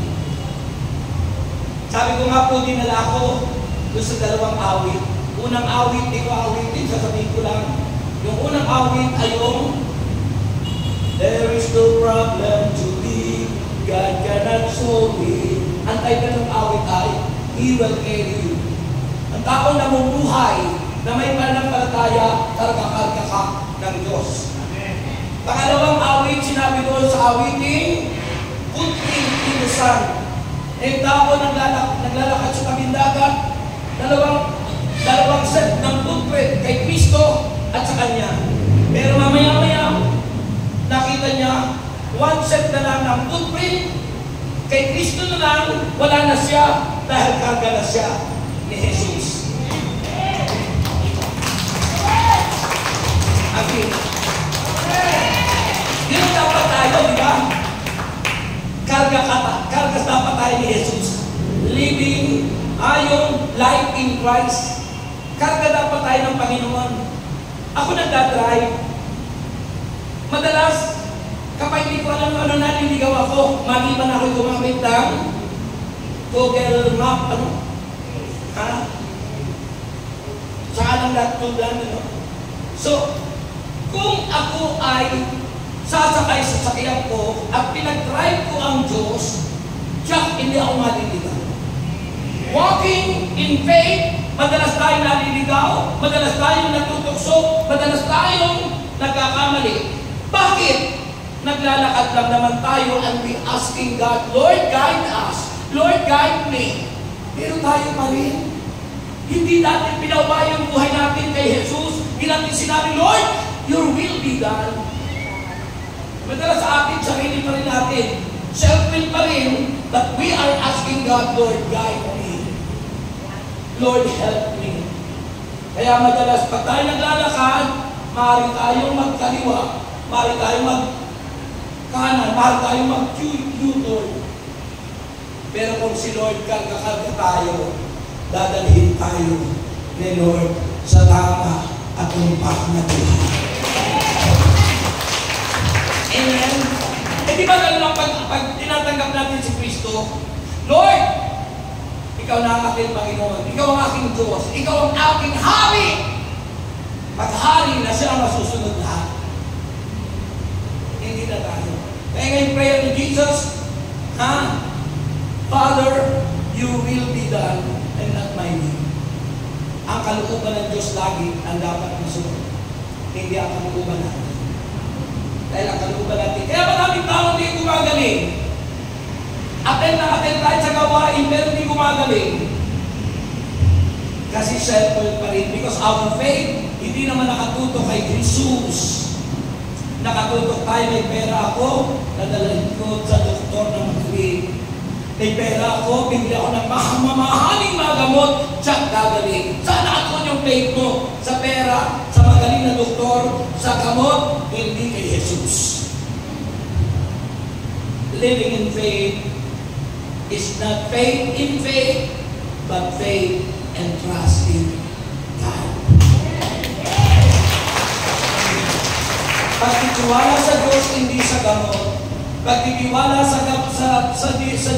Sabi ko nga po, dinala ko doon sa dalawang awit. Unang awit, di ko awitin, sasabihin ko lang. Yung unang awit ay yung there is no problem to be, God cannot solve it. Ang title ng awit ay He will carry you. Ang taong namumuhay na may pananampalataya, karga-karga ka ng Diyos. Pangalawang awit, sinabi doon sa awiting, putting in the sun. Yung tao naglalakad sa kabindagat, dalawang set ng footprint kay Kristo at sa Kanya. Pero mamaya-maya, nakita niya, one set na lang ng footprint, kay Kristo na lang, wala na siya, dahil karga na siya ni Jesus. King. Yun dapat tayo, di ba? Kargas dapat tayo ni Jesus. Living ayon life in Christ. Karga dapat tayo ng Panginoon. Ako nagdadrive. Madalas, kapag hindi ko alam ano naliligaw ako, maliban ako gumamit ng Google Map, Saan ang natulan, So, kung ako ay sasakay sa sakyan ko at pinag-drive ko ang Diyos, tiyak hindi ako maliligaw. Walking in faith, madalas tayong naliligaw, madalas tayong natutokso, madalas tayong nagkakamali. Bakit? Naglalakad lang naman tayo and we asking God, Lord, guide us. Lord, guide me. Pero tayo pa rin. Hindi natin pinaubay yung buhay natin kay Jesus. Hindi natin sinabi, Lord, your will be done. Madalas sa atin, sarili pa rin natin. Self-will pa rin, but we are asking God, Lord, guide me. Lord, help me. Kaya madalas, pag tayo naglalakad, maaari tayong magkaliwa, maaari tayong magkanan, maaari tayong mag-U-turn. Pero kung si Lord karga tayo, dadalhin tayo ni Lord sa tama at tumpak na buhay. Amen? Eh di ba lang pag tinatanggap natin si Kristo, Lord, ikaw na ang aking Panginoon, ikaw ang aking Diyos, ikaw ang aking hari. Pag-hari na siya ang masusunod lahat. Hindi na tayo. Kaya ngayon prayer ni Jesus, Father, your will be done and not my will. Ang kalooban ng Diyos lagi ang dapat masunod. Hindi ang kalooban natin. Dahil ang kalooban natin. Kaya maraming tao hindi gumagaling. Attend tayo sa gawain, pero hindi gumagaling. Kasi self-will pa rin. Because our faith, hindi naman nakatutok kay Jesus. Nakatutok tayo, may pera ako, nadalhin ko sa doktor na magaling. May pera ako, bigla ako ng mamahaling mga gamot, tsak gagaling. Saan nakatuon yung faith mo? Sa pera, sa magaling na doktor, sa gamot, hindi kay Jesus. Living in faith is not faith in faith, but faith and trust in God. Pagtitiwala sa Diyos, hindi sa gamot. Pagtitiwala sa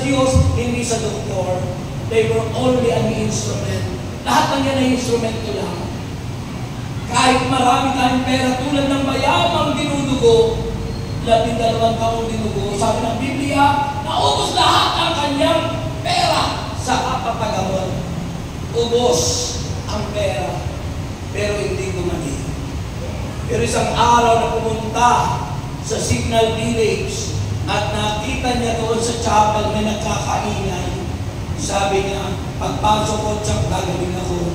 Diyos, hindi sa doktor. They were only an instrument. Lahat ng yan ay instrumento lang. Kahit marami tayong pera tulad ng mayamang dinudugo, 12 taong dinugo, sabi ng Biblia, naubos lahat ang kanyang pera sa kapatagamon. Ubos ang pera, pero hindi gumaling. Pero isang araw na pumunta sa Signal Village at nakita niya doon sa chapel may nagkakaingay. Sabi niya, pagpasok ko, tsak gagaling ako.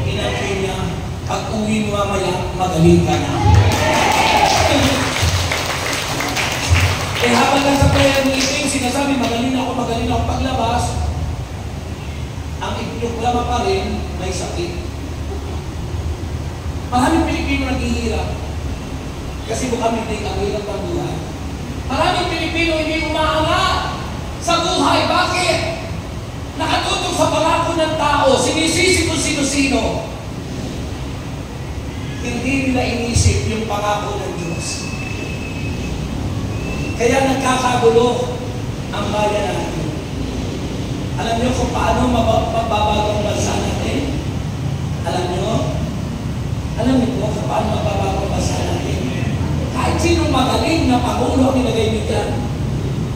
Inapin niya, pag uwi mo mamaya, magaling ka na. Habang lang sa prayer meeting, sinasabi, magaling ako paglabas, ang ipinuklama pa rin, may sakit. Maraming Pilipino naghihirap. Kasi bukang hindi ang hirap ng buhay. Maraming Pilipino hindi umaangat sa buhay. Bakit? Nakatutok sa pangako ng tao, sinisisi kung sino-sino. Hindi nila inisip yung pangako ng Diyos. Kaya nagkakagulo ang bayan natin. Alam niyo kung paano mababago ang bansa natin? Alam niyo? Alam niyo kung paano mababago ang bansa natin? Kahit sinong magaling na Pangulo ang nilagay niyo dyan,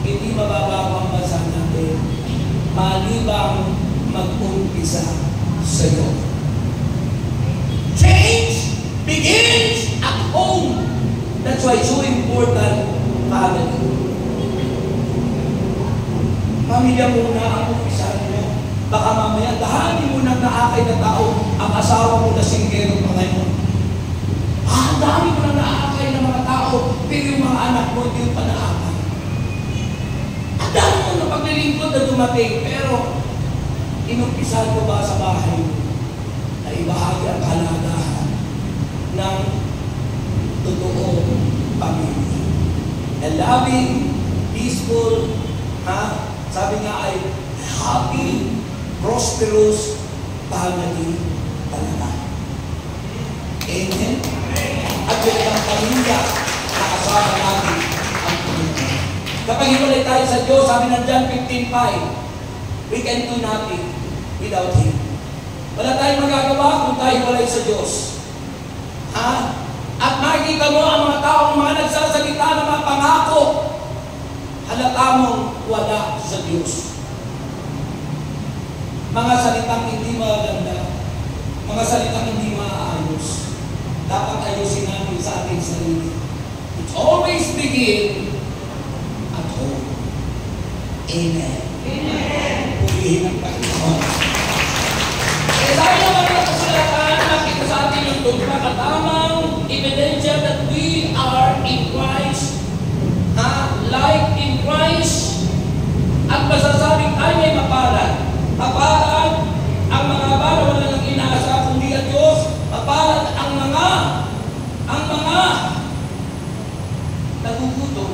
hindi mababago ang bansa natin. Malibang mag-umpisa sa iyo. Change begins at home. That's why it's so important. Pamilya muna ang umpisahan mo. Baka mamaya, dahani mo nang naakay na tao, ang asawa mo na singgero pa ngayon. Dahani mo nang naakay na mga tao, pero yung mga anak mo, hindi pa naakay. At dahani mo na paglilingkod na dumating, pero inumpisahan mo ba sa bahay mo na ibahagi ang kalagahan ng totoong pamilya. A loving, peaceful, sabi nga ay happy, prosperous family talaga. Amen? At yun ang pamilya na kasama natin ang pamilya. Kapag hiwalay tayo sa Diyos, sabi ng John 15:5, we can do nothing without Him. Wala tayong magagawa kung tayo hiwalay sa Diyos. At makikita mo ang mga taong mga nagsasalita ng mga pangako, halata mong wala sa Diyos. Mga salitang hindi maganda, mga salitang hindi maayos, dapat ayusin natin sa ating sarili. It always begin at home. Amen. Amen. Purihin ang Panginoon. Sabi naman ng kasulatan, nakita sa atin yung tugma-katamang ebidensya that we are in Christ, like in Christ, at masasabing tayo ay mapalad. Mapalad ang mga bala wala nang inaasa kundi ang Diyos. Mapalad ang mga nagugutom.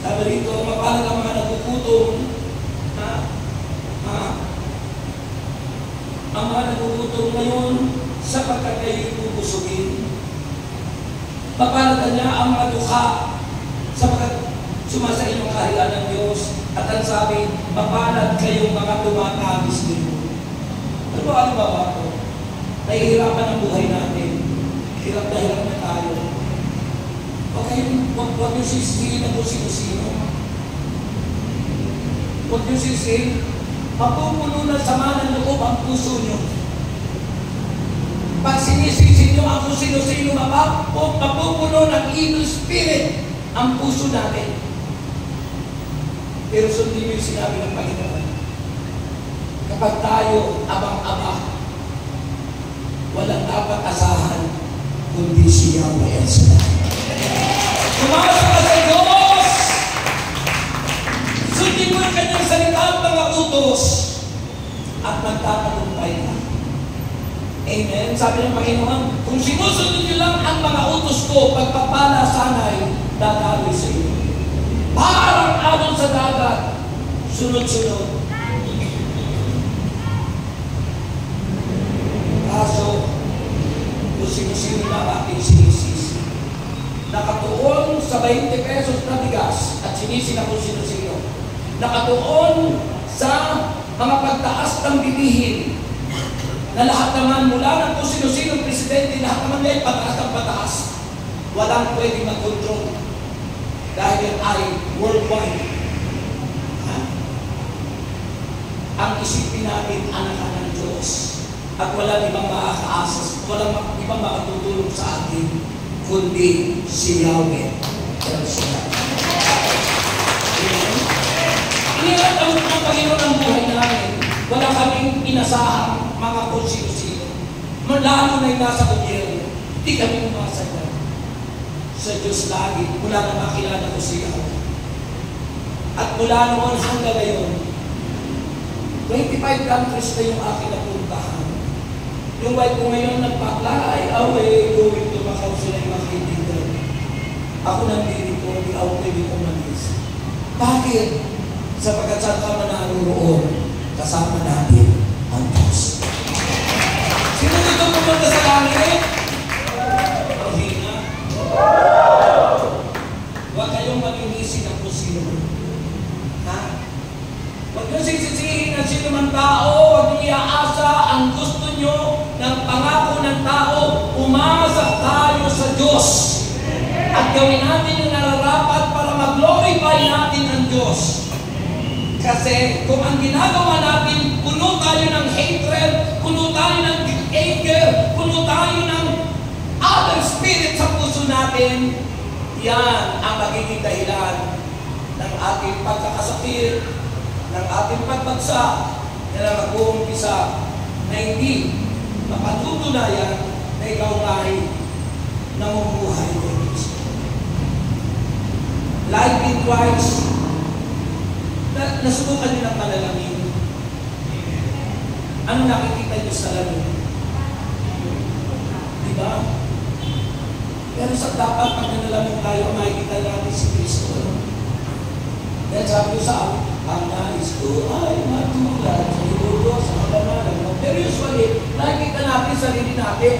Sabi rito, mapalad ang mga nagugutom. Ang mga nagugutom ngayon sapagkat kayo'y pupusugin. Mapalad niya ang mga dukha sapagkat sumasa inyong kaharian ng Diyos. At ang sabi, mapalad kayong mga tumatagis nito. Ano ba ako? Nahihirapan ang buhay natin. Hirap na hirap na tayo. Okay, huwag niyo sisihin na kung sino-sino. Huwag niyo sisihin. Mapupuno ng sama ng loob ang puso niyo. Pag sinisisi niyo ang kung sino-sino, mapupuno ng evil spirit ang puso natin. Pero sundin mo yung sinabi ng Panginoon. Kapag tayo abang-aba, walang dapat asahan kundi si Yahweh El Shaddai. Tumasa ka sa Diyos! Sundin mo ang kanyang salita at mga utos at magtatagumpay ka. Amen? Sabi ng Panginoon, kung sinusunod niyo lang ang mga utos ko, pagpapala sana'y dadaloy sa iyo. Parang alon sa dagat, sunod-sunod. Kaso, kung sino-sino na ating sinisisi. Nakatuon sa 20 pesos na bigas at sinisi na kung sino-sino. Nakatuon sa mga pagtaas ng bilihin na lahat naman mula ng kung sino-sino presidente, lahat naman ay pataas ng pataas. Walang pwedeng mag-control. Dahil yan ay worldwide. Ang isipin natin, anak ng Diyos. At walang ibang makakaasas, walang ibang makatutulong sa atin, kundi si Yahweh El Shaddai. Inilat ang Panginoon ng buhay namin. Wala kaming inasahang mga kung sino-sino. Lalo na yung nasa gobyerno. Hindi kami umasadya. Sa Diyos lagi, mula na makilala ko siya. At mula noon hanggang ngayon, 25 countries na yung aking napuntahan. Yung wife ko ngayon nagpa-apply, going to Macau sila yung mga kaibigan. Ako nandito, hindi ako pwede umalis. Bakit? Sapagkat saan ka man naroon, kasama natin ang Diyos. Sino dito pumunta sa langit? Huwag kayong mag-inisip ng kung sino. Huwag nyo sisisihin ng sino man tao, huwag nyo iaasa ang gusto nyo ng pangako ng tao. Umasa tayo sa Diyos. At gawin natin yung nararapat para mag-glorify natin ang Diyos. Kasi kung ang ginagawa natin, puno tayo ng hatred, puno tayo ng anger, puno tayo ng other spirit sa puso natin, yan ang magiging dahilan ng ating pagkakasakit, ng ating pagbagsak, na mag-uumpisa na hindi mapatutunayan na ikaw ay namumuhay ko. Life in Christ, nasubukan niyo ng panalangin. Ano nakikita niyo sa langit? Diba? Pero sa dapat, pag nanalamin tayo, makikita natin si Kristo. Dahil sabi ko sa amin, ang nais ko ay matulad sa ibudo, sa kabanalan mo. Pero usually, nakikita natin sarili natin.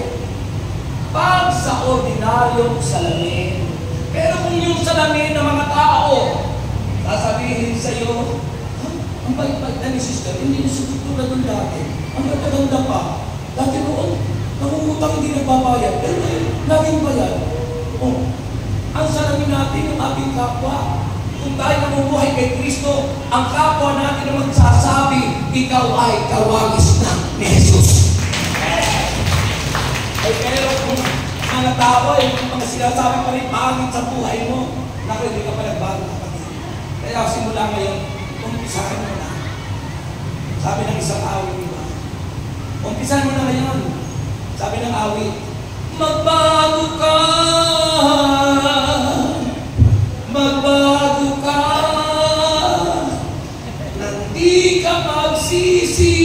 Pag sa ordinaryong salamin. Pero kung yung salamin ng mga tao, sasabihin sa iyo, ang bait-bait na ni sister, hindi niya tulad ng dati. Ang ganda-ganda pa. Dati noon, nangungutang hindi nagbabayad. Pero laging bayad. Oh, ang salamin natin ng ating kapwa. Kung tayo namumuhay kay Kristo, ang kapwa natin na magsasabi, ikaw ay kawagis na ni Jesus. Ay, pero kung mga tao ay mga sinasabi pa rin pangit sa buhay mo, naku, hindi ka pa nagbago kapatid. Kaya simula ngayon, umpisahan mo na. Sabi ng isang awit, diba? Umpisahan mo na ngayon. Sabi ng awit, magbago ka! Magbago ka! Nandi ka magsisi!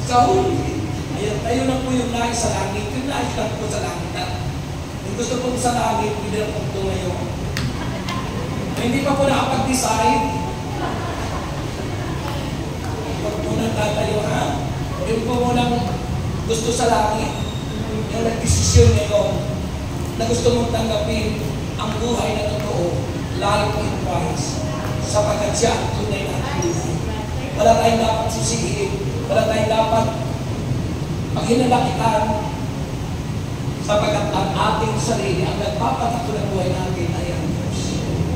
Sa huli, ayan, tayo lang po yung nais sa langit. Yung nais lang po sa langit. Yung gusto po sa langit, hindi lang po ito ngayon. Hindi pa po nakapag-decide. Huwag po nang tatayo, ha? Yung po munang gusto sa langit. Yung nag-desisyon ngayon na gusto mong tanggapin ang buhay na totoo, life in Christ. Sapagkat siya ang tunay na buhay. Wala tayong dapat susihin. Wala tayong dapat paghinalakitan. Sapagkat ang ating sarili, ang nagpapatakbo ng buhay natin ay ang Diyos.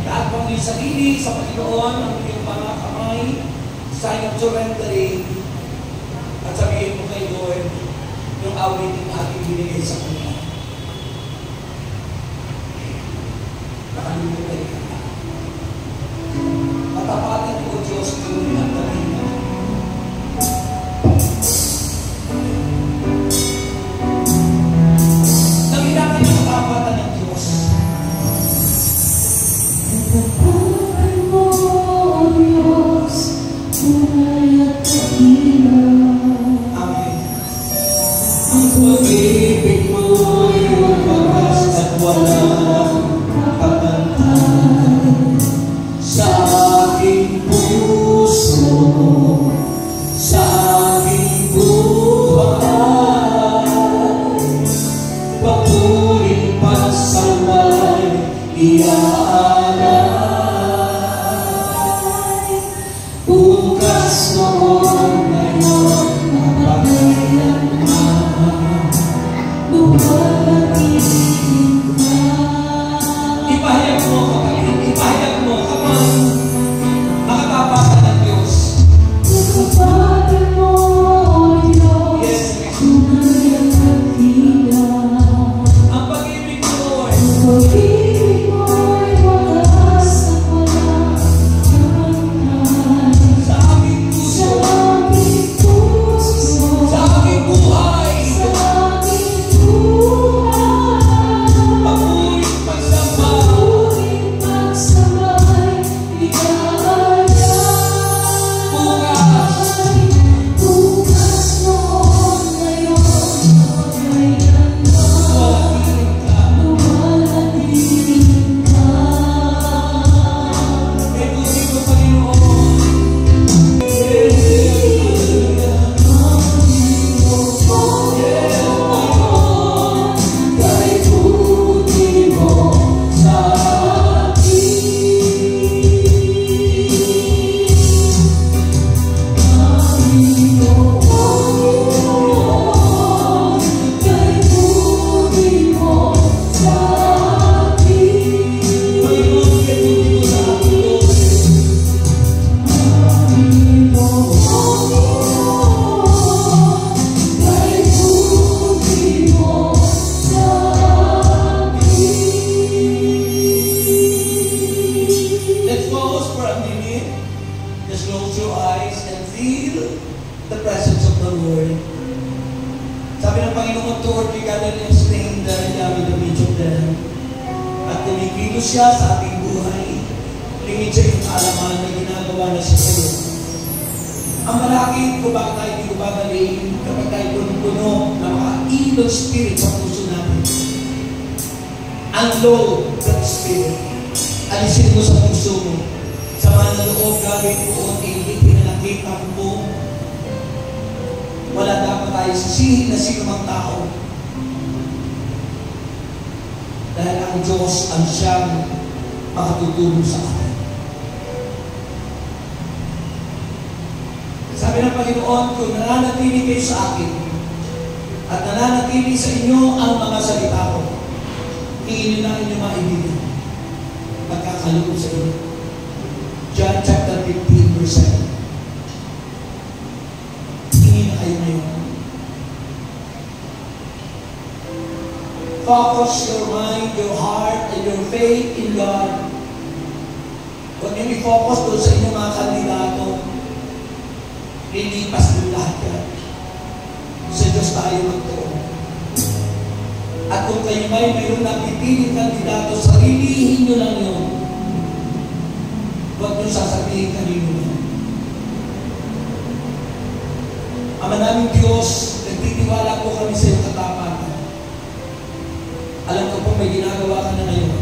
Lahat mo yung sarili sa Panginoon, ang iyong mga kamay, sign of surrendering, at sabihin mo kay Lord, yung awiting ating binigay sa Kanya. Nakalimutan ka na. Matapatan mo, Diyos, tunay ang tarin mo. Nangilangan yung matapatan ng Diyos. Nagpaparan mo, O Diyos, tunay at dakila. Amen. Ang pag-ibig mo'y wagas at walang kapantay sa aking puso, sa aking buhay. Patuloy pagsaway, iaalay. Bukas noon, ngayon, mapagkailanman, luwalhatiin ka. Ipahayag mo, kapatid. Ipahayag mo kapag makatapatan ng Diyos. Nagpaparan mo, O Diyos, Yes. tunay at dakila. Ang pag-ibig mo, Lord. Ang pag-ibig mo'y wagas at walang kapantay Sa aking sa puso, aking puso, sa aking buhay, sa aking buhay. pag-ulit pagsamba. Patuloy pagsabay, iaalay. Bukas noon, ngayon, mapagkailanman, luwalhatiin ka. May buti ko, Panginoon. Kay buti mo sa Panginoon, may buti mo sa akin, Lord. Let's pause for a minute. Just close your eyes and feel the presence of the Lord. Sabi ng Panginoon, toward you gathered and staying there, Yahweh, the midst of them. At kumikilos siya sa ating buhay. Lingid siya yung kaalaman na ginagawa na siya sa iyo. Ang malaki kung bakit tayo hindi gumagaling kapag tayo puno-puno ng mga evil spirit sa puso Unload that spirit. Alisin mo sa puso mo. Sa mga loob galing po, hindi pinanakita mo. Wala dapat tayo sisihin na sino mang tao. Dahil ang Diyos ang siyang makatutulong sa atin. Sabi ng Panginoon, kung nananatili kayo sa akin at nananatili sa inyo ang mga salita ko, hingin na inyong maibigan. Pagkakaloob sa inyo. John chapter 15 verse 7. Hingin na kayo ngayon. Focus your mind, your heart, and your faith in God. Huwag niyo i-focus doon sa inyong mga kandidato. Lilipas din lahat yan. Sa Diyos tayo magtuon. At kung kayo mayroong napipiling kandidato, sarilihin nyo lang yun. Huwag nyo sasabihin kanino yan. Ama naming Diyos, nagtitiwala po kami sa iyong katapatan. Alam ko po may ginagawa ka na ngayon.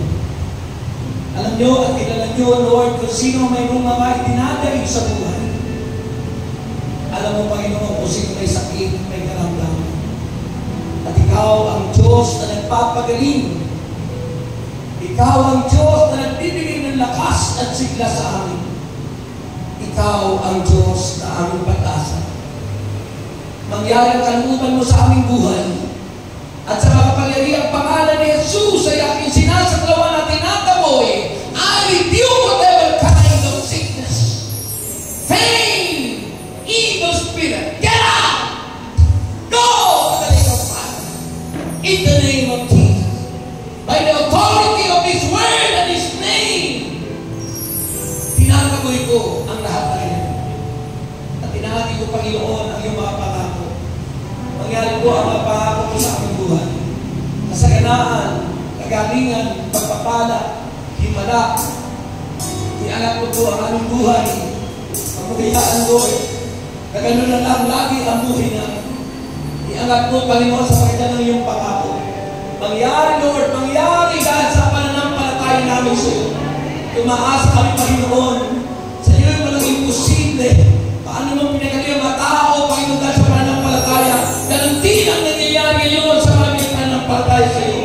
Alam nyo at kilala nyo, Lord, kung sino mayroong mga idinadaig sa buhay. Alam mo, Panginoon, kung sino may sakit, may karamdaman. At ikaw ang Diyos na nagpapagaling. Ikaw ang Diyos na nagbibigay ng lakas at sigla sa amin. Ikaw ang Diyos na aming pag-asa. Mangyari ang kalooban mo sa aming buhay. At sa makapangyarihang pangalan ni Jesus ay aking sinasaklawan at tinataboy, I rebuke whatever kind of sickness, pain, evil spirit. Get out! Go! In the name of Jesus. By the authority of His word and His name, tinataboy ko ang lahat na rin. At tinahati ko, Panginoon, ang iyong mga pangako. Mangyari po ang mga pangako ko sa aming buhay. Kasaganaan, kagalingan, pagpapala, himala. Iangat ko po ang aming buhay. Pagpapayaan, Lord, na gano'n na lang lagi ang buhay namin. Iangat po, Panginoon, sa pagkita ng iyong pangako. Mangyari, Lord, mangyari dahil sa pananampalataya namin sa iyo. Tumaasa kami, Panginoon. Sa iyo yung walang imposible. Paano mong pinagaling ang mga tao, Panginoon, dahil sa pananampalataya. Ganun din ang nangyayari ngayon sa mga pananampalataya sa iyo.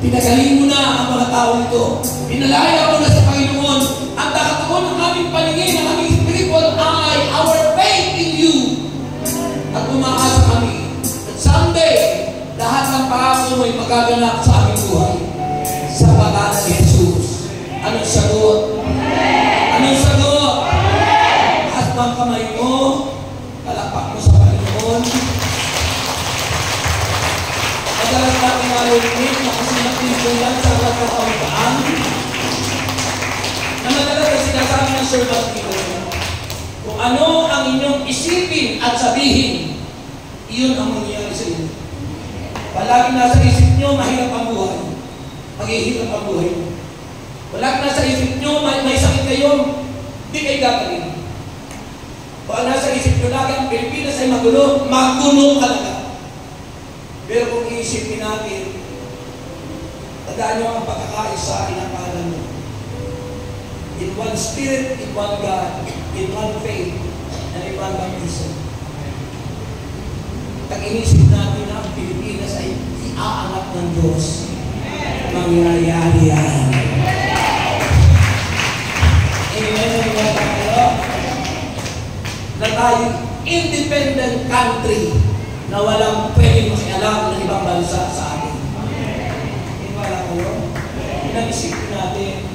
Pinagaling mo na ang mga tao nito. Pinalaya mo na sa Panginoon ang nakatuon ng aming paningin, ang aming spiritual eye, our faith in you. At umaasa kami that someday, lahat ng pangako mo ay magaganap sa aming buhay. Sa pangalan ni Jesus. Anong sagot? Anong sagot? At mga kamay mo, kalakpak mo sa Panginoon. Madalas natin narinig na kasi napinulan sa pagkakawitaan na madalas na sinasabi ng servant dito. Kung ano ang inyong isipin at sabihin, iyon ang mangyayari sa inyo. Palagi nasa isip nyo, mahirap ang buhay. Maghihirap ang buhay. Palagi nasa isip nyo, may sakit kayo, hindi kayo gagaling. Kung nasa isip nyo lagi, ang Pilipinas ay magulo, magulo talaga. Pero kung iisipin natin, tandaan nyo ang pagkakaisa, inakalan mo. In one spirit, in one God, in one faith, and in one baptism. Pag inisip natin na ang Pilipinas ay iaangat ng Diyos, mangyayari yan. Amen. Amen tayo. Na tayo independent country na walang pwedeng makialam ng ibang bansa sa atin. Wala kayo? Pinag-isipin natin.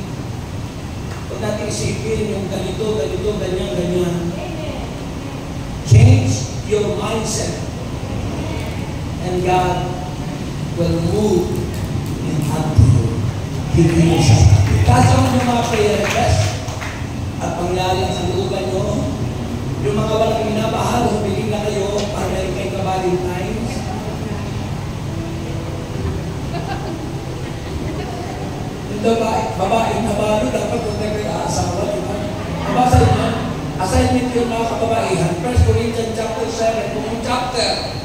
Huwag natin isipin yung ganito, ganito, ganyan, ganyan. Change your mindset. And God will move in unto you. Hindi mo siya. Kasama yung mga prayer request at pangyari ang kalooban nyo. Yung mga walang minamahal, humiling na kayo para meron kayong ka-Valentine's. Yung babae na balo, dapat kung kayo aasawa, di ba? Nabasa yun yan. Assignment yung mga kababaihan. 1 Corinthians chapter 7, kung chapter.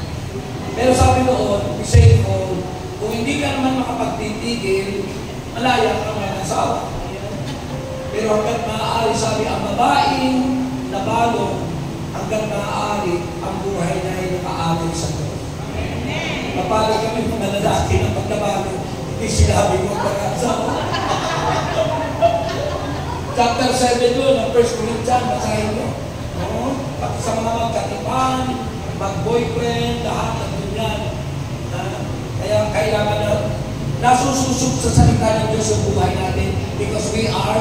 Pero sabi noon, we say for Kung hindi ka naman makapagtitigil, malaya ka naman asawa. Pero hanggat maaari, sabi, ang babaeng nabalong, hanggat maaari, ang buhay na ay nakaalig sa Diyos. Napali kami mga lalaki na pag nabalong, hindi sinabi mo pag-asawa. Chapter 7 doon, ang 1 Corinthians, basahin mo. Pati sa mga magkatipan, mag-boyfriend, lahat ng ganyan. Kaya kailangan na nasususok sa salita ng Diyos yung buhay natin because we are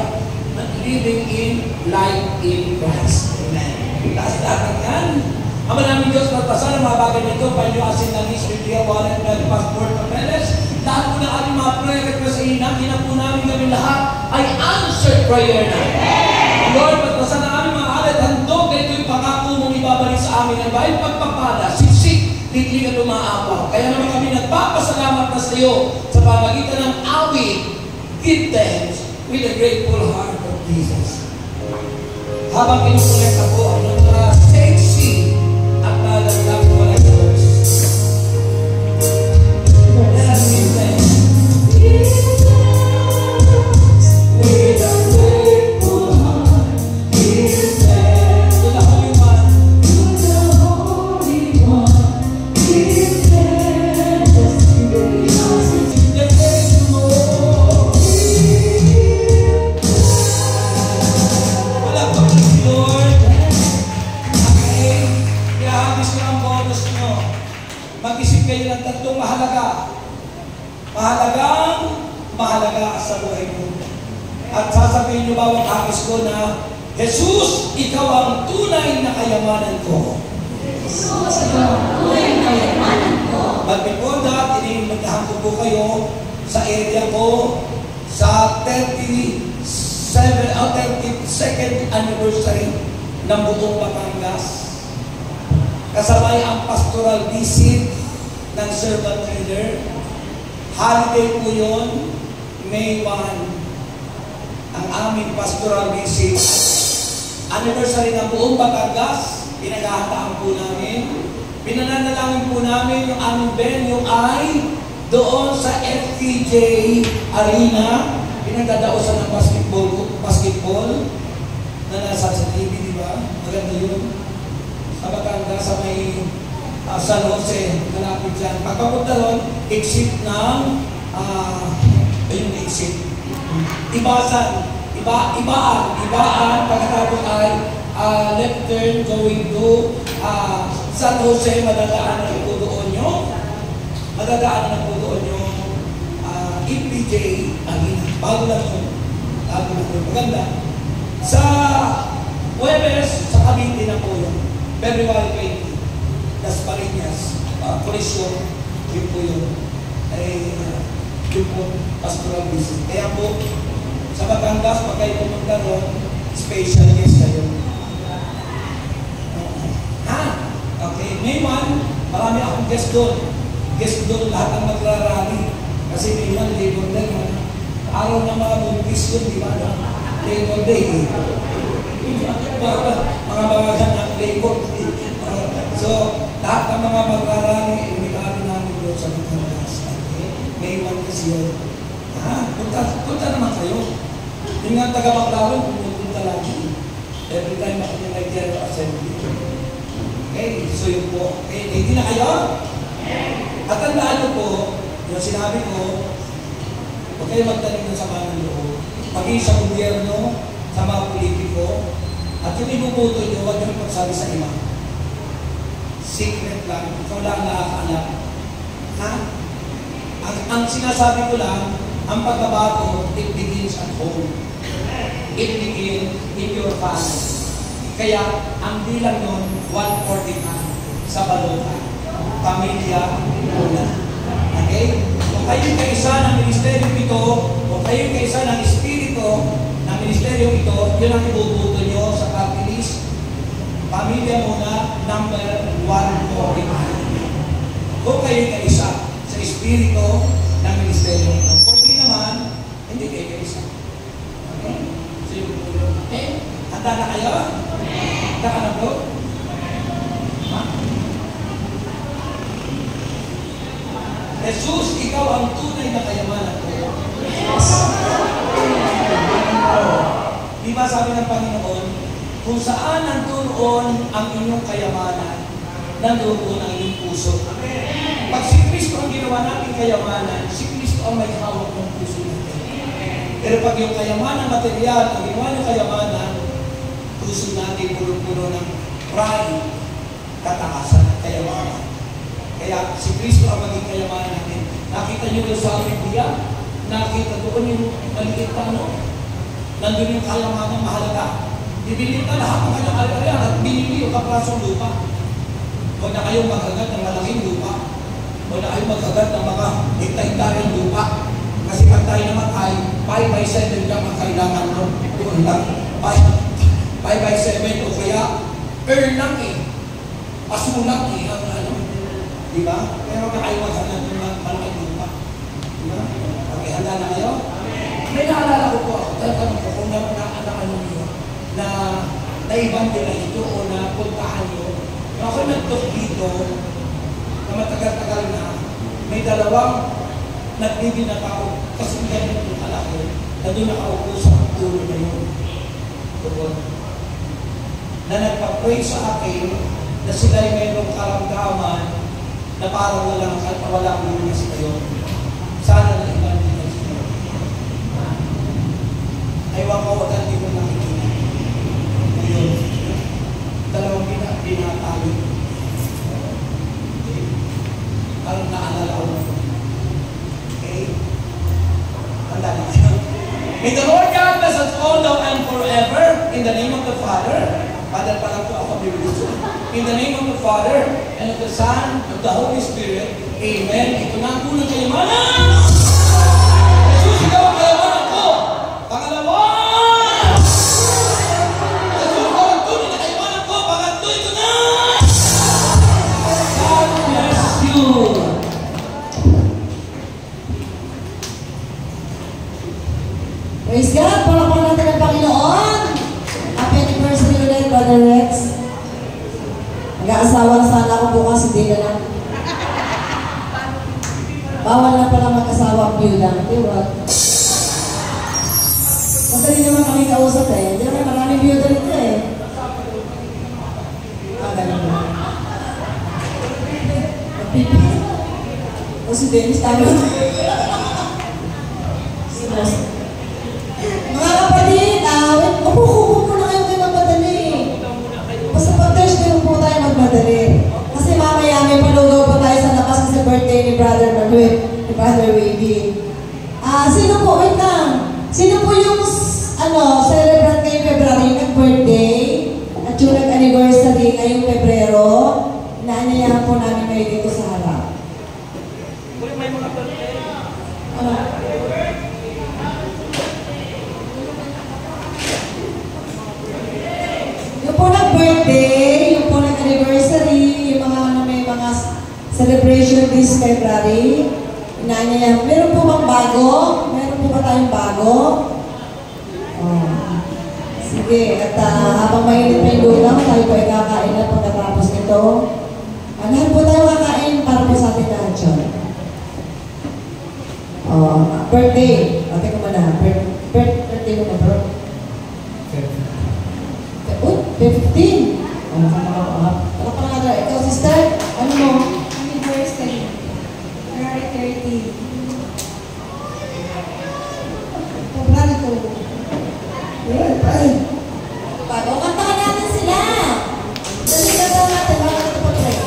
living in life in Christ. Amen. Lahat natin yan. Ama namin Diyos, magpasal ang mga bagay nito, panyuasin ng Biblia, wallet, passport, papeles. Lahat po na ating mga prayer request sa inakin na po namin kami lahat ay answered prayer na. Lord, magpasal na aming mga alat, handog, ito yung pangako mong ibabalik sa amin. Ang bahid pagpapada, siksik, hindi ka lumaapaw. Kaya naman kami nagpapasalamat na sa iyo sa pamagitan ng awit, give thanks with a grateful heart of Jesus. Habang kinukulit ako ang mga sexy at nalaglang wala Diyos. Let us give thanks. With a grateful heart, give thanks to the Holy One. Mag-isip kayo ng tatlong mahalaga. Mahalaga sa buhay mo. At sasabihin nyo bawat hagis ko na, Jesus, ikaw ang tunay na kayamanan ko. Jesus, ikaw ang tunay na kayamanan ko. But before that, inimitahan ko po kayo sa area ko sa 32nd anniversary ng buong Batangas. Kasabay ang pastoral visit ng servant leader. Holiday po yun, May 1. Ang aming pastoral visit. Anniversary ng buong Batangas, pinaghahandaan po namin. Pinananalangin po namin yung aming venue ay doon sa FTJ Arena. Pinagdadaosan ng basketball na nasa sa TV, di ba? Maganda yun. Sa Batangas, sa may San Jose, malapit dyan. Pagpapunta ron, exit ng yung exit. Ibaan, pagkatapos ay left turn going to San Jose, madadaanan na po doon yung FPJ Arena. Bago lang yun. Maganda. Sa Huwebes, sa Cavite na po yun. February 20. Las Parinas, Coliseo, yun po yun. Yun po, pastoral visit. Kaya po, sa Batangas, pag kayo pumunta ron, special guest kayo. Okay, May 1, marami akong guest doon. Guest doon, lahat ang magrarally. Kasi May 1, Labor Day. Araw ng mga bumpis yun, di ba? Labor Day. Mga ng Labor Day. So, lahat ng mga magrarally, inimitado namin doon sa Batangas. Okay? May 1 kasi yun. Punta naman kayo. Yung nga taga-Baclaran, pumunta lagi. Every time ako yung nag-general assembly. Okay, so yun po. Okay, hindi na kayo? At tandaan nyo po, yung sinabi ko, huwag kayo magtanim ng sama ng loob. Maging sa gobyerno, sa mga politiko, at yung ibubuto nyo, huwag nyo pagsabi sa iba. Secret lang, ikaw lang nakakaalam. Ang sinasabi ko lang, ang pagbabago, it begins at home. It begins in your family. Kaya, ang bilang nun, 145 sa balota. Pamilya, una. Okay? Kung kayo kaisa ng ministeryo ito, kung kayo kaisa ng espiritu ng ministeryo ito, yun ang ibubuto nyo sa party list. Pamilya muna, number 145. Kung kayo kaisa sa espiritu ng ministeryo ito. Kung hindi naman, hindi kayo kaisa. Okay? So, okay? Handa na kayo? Handa ka na bro? Jesus, ikaw sabi ng Panginoon, kung saan nandoon ang inyong kayamanan, nandoon ang inyong puso. Pag si Kristo ang ginawa natin kayamanan, si Kristo ang may hawak ng puso natin. Pero pag yung kayamanan material, ang ginawa ng kayamanan, puso natin puno-puno ng pride, katakasan at kayamanan. Kaya si Kristo ang maging kayamanan natin. Nakita niyo doon sa Biblia, nakita doon yung maliit na nandun yung kayamanan mahalaga. Ibili na lahat ng kanyang alariyan at binili yung kaprasong lupa. Huwag na kayong maghagat ng malaking lupa. Huwag na kayong maghagat ng mga hektar-hektaryang lupa. Kasi pag tayo naman ay 5x7 lang ang kailangan nun. Doon lang. 5x7 o kaya earn lang eh. Pasulang eh. Diba? Pero huwag na kayong maghagat ng malaking lupa. Diba? Okay, handa na kayo? May naalala ko po ako. Tatanong ko kung naano niyo na naibang nila ito o na puntahan niyo. Ako nag-talk dito na matagal-tagal na may dalawang nagbibig na tao kasi ganyan yung kalaki na doon nakaupo sa tulo na yun. Doon. Na nagpa-pray sa akin na sila'y mayroong karamdaman na parang walang lunas kayo. Sana na ibang nila sila. Aywan ko, wala hindi ko nakikita. Ngayon, dalawang binatali. Okay. Parang naalala ko na. Okay? Tanda na kayo. May the Lord God bless us all now and forever in the name of the Father. Father pala po ako bibiluso. In the name of the Father and of the Son and of the Holy Spirit. Amen. Ito na ang unang kayamanan. Jesus, ikaw ang kayamanan ko. Pangalawa. Praise God! Palakpakan natin ang Panginoon! Happy anniversary ulit, Brother Rex. Mag-aasawa na sana ako bukas, hindi na lang. Bawal na pala mag-asawa ang byuda. Di ba? Madali naman kami kausap eh. Hindi naman maraming byuda nito eh. Ganun ba? O si Dennis, tayo. Mga kapatid, upo na kayo kayo magmadali. Basta pag Thursday po tayo magmadali. Kasi mamaya may palugaw pa tayo sa labas kasi birthday ni Brother Manuel, ni Brother Wavy. Sino po, wait lang. Sino po yung celebrant ngayong February, nag-birthday at yung nag-anniversary ngayong Pebrero? Inaanyayahan po namin kayo dito sa harap. May mga birthday. Ano? Yung po nag-birthday, yung po nag-anniversary, yung mga may mga celebration this February, inaanyayahan. Meron po bang bago? Meron po ba tayong bago? Oh. Sige, at habang mainit na yung lugaw, tayo po ay kakain na pagkatapos nito. Lahat po tayo kakain para po sa atin lahat yun. Birthday. Teka mo na. Birthday mo na, bro. 15. Ano ka makakahap? Ano ka nga ikaw, sister? Ano mo? Anniversary. February 30. February 2. Ay. Bago, kantahan natin sila. Dali ka daw natin. Bakit ito pag-try?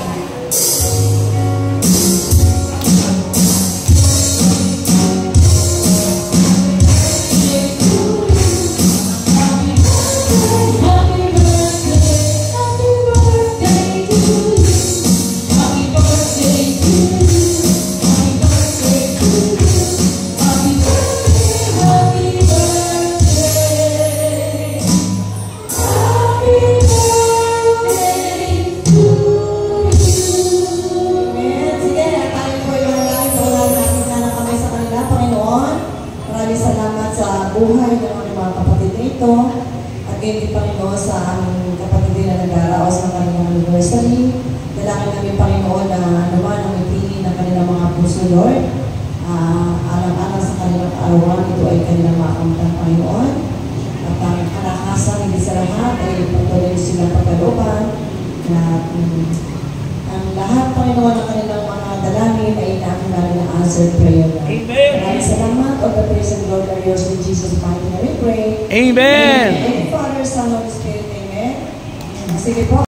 buhay ng aming mga kapatid nito at hindi Panginoon sa aming kapatid din na nag-aaraos ng kanilang anniversary. Dalangin namin Panginoon na naman ang ipili ng kanilang mga puso, Lord. Alang-alang sa kanilang arawan, ito ay kanilang makamtan, Panginoon. At ang kalakas sa lahat ay patuloy silang pagkalooban na ang lahat, Panginoon, ng kanilang mga dalangin ay inamin namin ang answered prayer. Amen. Maraming salamat. All the praise and glory are yours in Jesus' mighty name we pray. Amen. Amen. Father, Son, Holy Spirit. Amen. Sige po.